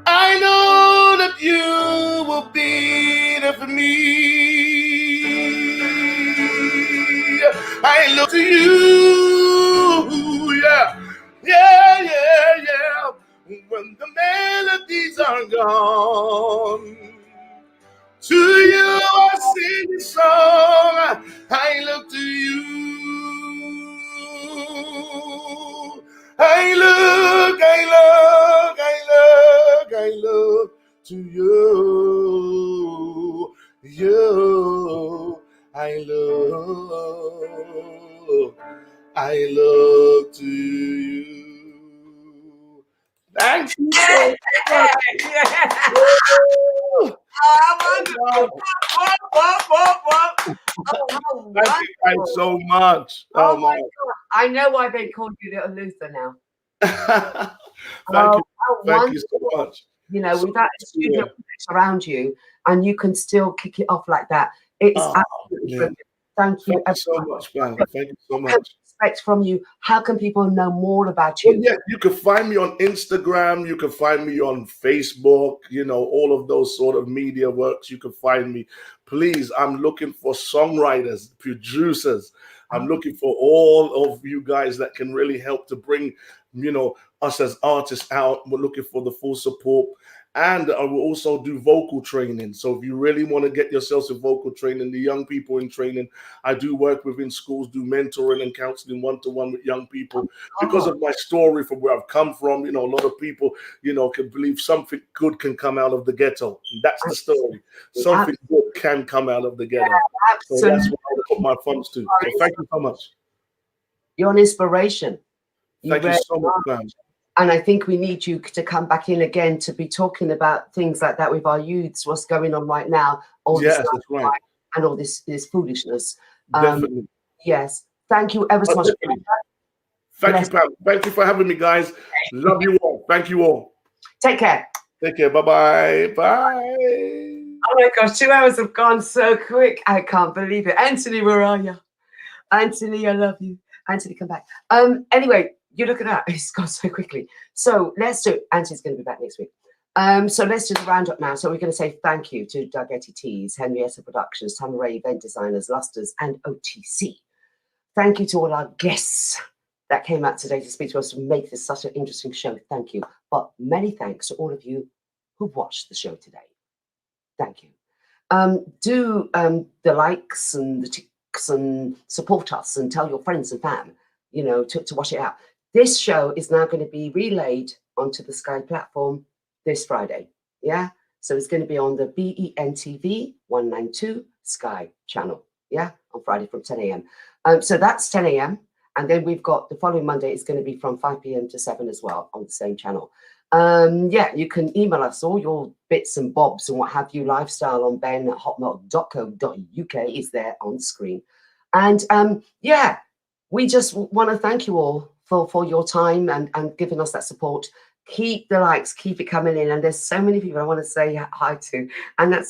I know that you will be there for me. I look to you, yeah. When the melodies are gone, to you I sing a song. I look to you. I look to you. I look to you. Thank you so much. Thank you guys so much. Oh my God. I know why they called you Little Luther now. Thank you so much. You know, with that studio around you, and you can still kick it off like that. It's absolutely brilliant. Thank you. Thank you so much, man. Thank you so much. Respect from you. How can people know more about Well, you? yeah, you can find me on Instagram. You can find me on Facebook. You know, all of those sort of media works. You can find me. Please, I'm looking for songwriters, producers. I'm looking for all of you guys that can really help to bring, you know, us as artists out. We're looking for the full support. And I will also do vocal training. So if you really want to get yourselves a vocal training, the young people in training, I do work within schools, do mentoring and counseling one-to-one with young people. Because of my story from where I've come from, you know, a lot of people, you know, can believe something good can come out of the ghetto. That's the story. Something good can come out of the ghetto. So that's what I put my funds to. So thank you so much. You're an inspiration. Thank you so much, man. And I think we need you to come back in again to be talking about things like that with our youths, what's going on right now, all this Yes, that's right. and all this foolishness. Definitely. Yes. Thank you ever so much. Thank you, Pam. Thank you for having me, guys. Love you all. Thank you all. Take care. Take care. Bye-bye. Bye. Oh my gosh, 2 hours have gone so quick. I can't believe it. Anthony, where are you? Anthony, I love you. Anthony, come back. Anyway, you look at that. It's gone so quickly. So let's do it. Anthony's going to be back next week. So let's do the roundup now. So we're going to say thank you to Dargetti Tees, Henrietta Productions, Tamaray Event Designers, Lusters, and OTC. Thank you to all our guests that came out today to speak to us and make this such an interesting show. Thank you. But many thanks to all of you who watched the show today. Thank you. Do the likes and the ticks and support us and tell your friends and fam, you know, to watch it out. This show is now going to be relayed onto the Sky platform this Friday. Yeah. So it's going to be on the BENTV 192 Sky channel. Yeah. On Friday from 10 a.m. So that's 10 a.m. And then we've got the following Monday, it's going to be from 5 p.m. to 7 as well on the same channel. Yeah, you can email us all your bits and bobs and what have you. Lifestyle on ben@hotmail.co.uk is there on screen. And yeah, we just want to thank you all for your time and giving us that support. Keep the likes, keep it coming in. And there's so many people I want to say hi to. And that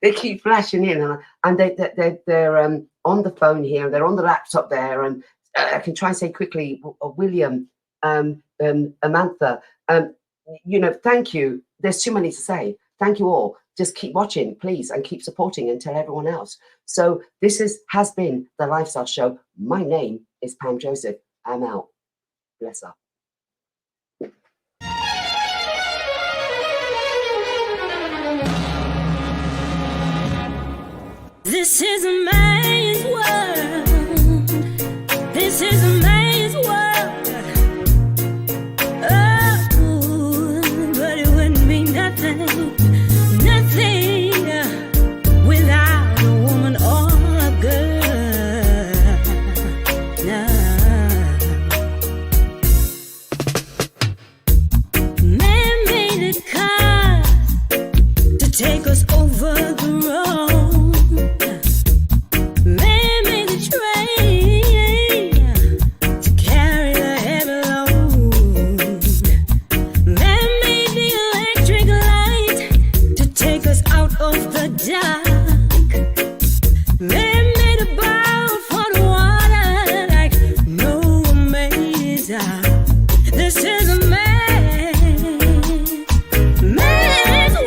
they keep flashing in and they're on the phone here, they're on the laptop there. And I can try and say quickly, William, Amantha, you know, thank you. There's too many to say. Thank you all. Just keep watching, please, and keep supporting and tell everyone else. So this has been The Lifestyle Show. My name is Pam Joseph. I'm out. Bless up. This is a man's world. This is a man's world. Oh, but it wouldn't be nothing, nothing without a woman or a girl. Nah. Man made a car to take us over the road. Man made a train to carry a heavy load. Man made the electric light to take us out of the dark. Man made a bowl for the water like no one made it. This is a man's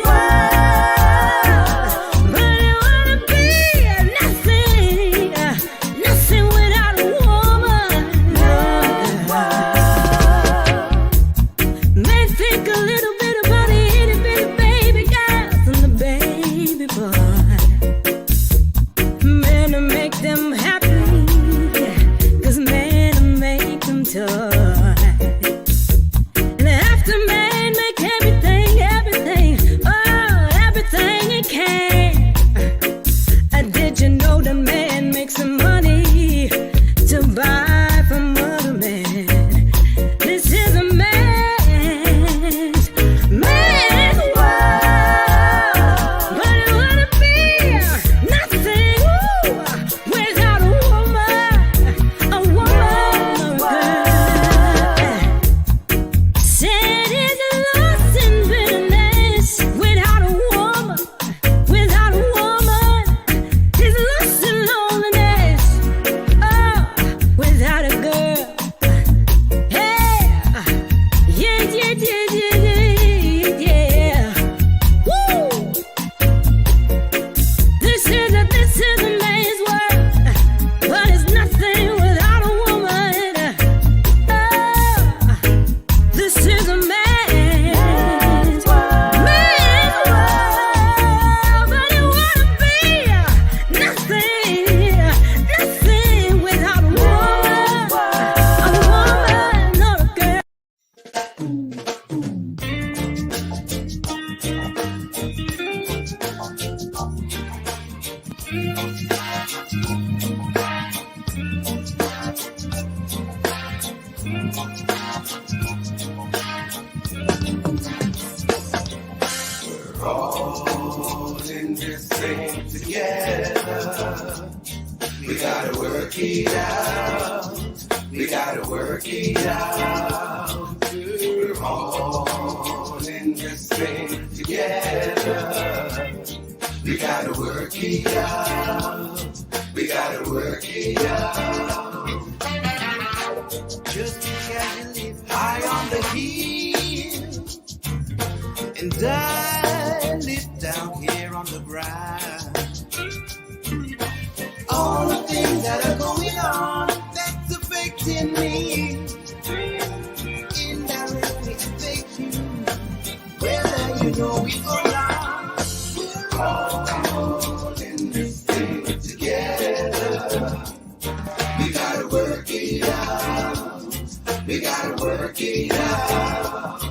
world, but it wouldn't be nothing without a woman. Man, think a little bit about the itty bitty baby girls and the baby boy. Man, to make them happy, 'cause man, to make them tough. And after man make everything, oh, everything he can. Did you know the man makes some money to buy from other men? This is a man's world, but it wouldn't be nothing without a woman, a girl. We're all in this thing together. We gotta work it out. We gotta work it out. We're all in this thing together. We gotta work it out. We gotta work it out. Just because you live high on the hill, and I live down here on the ground. All the things that are going on that's affecting me, indirectly affect you, whether you know it or not. We're all in this thing together. We gotta work it out. We gotta work it out.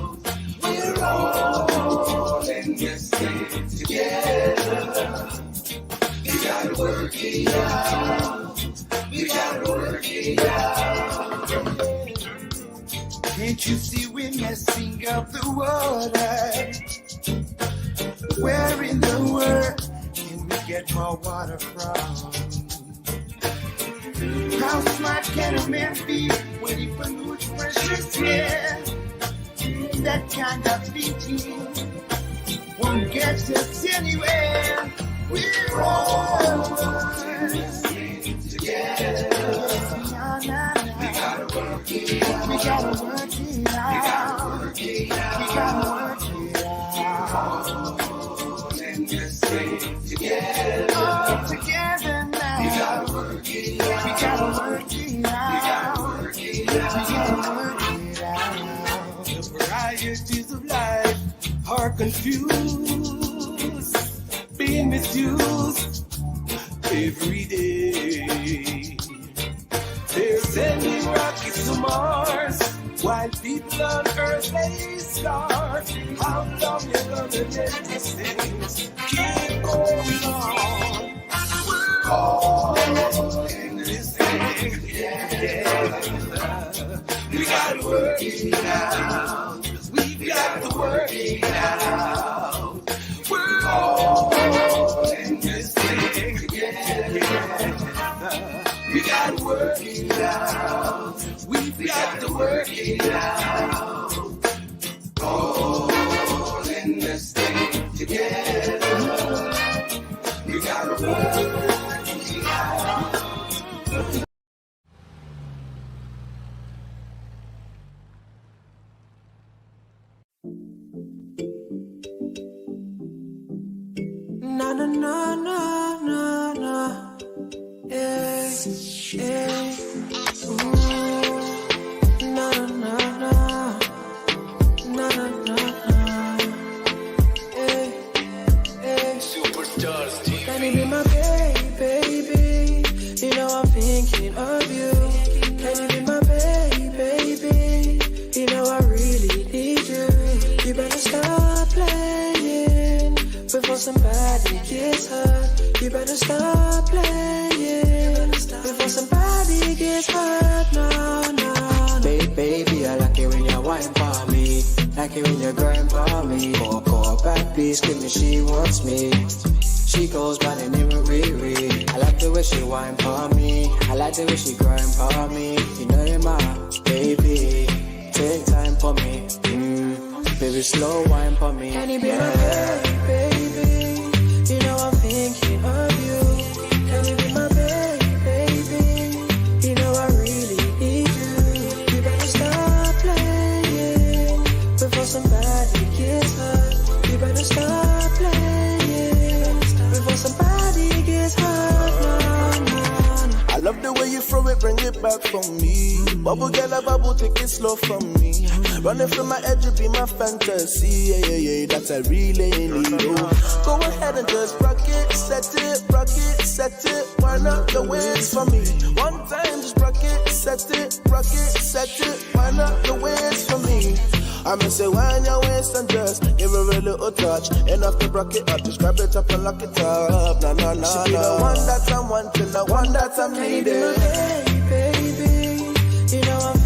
We're all in this thing together. We gotta work it out. We gotta work it out. Can't you see we're messing up the water? Where in the world can we get more water from? How smart can a man be when he pollutes precious air? That kind of thinking won't get us anywhere. We're all together. We gotta work it out. We gotta work it out. We gotta work it out. We gotta work it out. All in this thing together. All together now. We gotta work it out. We gotta work it out. We gotta work it out. We gotta work it out. The varieties of life are confused, being misused every day. They're sending rockets to Mars while people on Earth they starve. How long you gonna let these things keep going on? We're all in this thing together. We gotta work it out. We got to work it out. We're all in this thing together. We got to work it out. We've got to work it out. All in this thing together. We got to work it out. Na na na na na na, yeah, yeah. Ooh. Na na na na, na na na na, yeah, yeah. Superstars TV. Can you be my baby? You know I'm thinking of you. Can you be my baby? You know I really need you. You better stop playing before somebody gets hurt. You better stop playing before somebody gets hurt. No, no, no. Baby, I like it when you whine for me. Like it when you grind for me. Go back, please give me, she wants me. She goes by the name of Riri. I like the way she whine for me. I like the way she grind for me. You know you're my baby. Take time for me. Baby, slow wine for me. Can you be my baby? You know I'm thinking of you. Can you be my baby? You know I really need you. You better stop playing before somebody gets hurt. You better stop playing before somebody gets hurt. No, no, no. I love the way you throw it, bring it back for me. Bubble girl, a bubble, take it slow from me. Running from my edge, you be my fantasy. Yeah, yeah, yeah, that's I really need. Oh. Go ahead and just rock it, set it, wind up the waist for me. One time, just rock it, set it, wind up the waist for me. I'ma say wind your waist and just give her a little touch. Enough to rock it up, just grab it up and lock it up. Nah, nah, nah, she be the one that I'm wanting, the one that I'm needing. Baby, you know I'm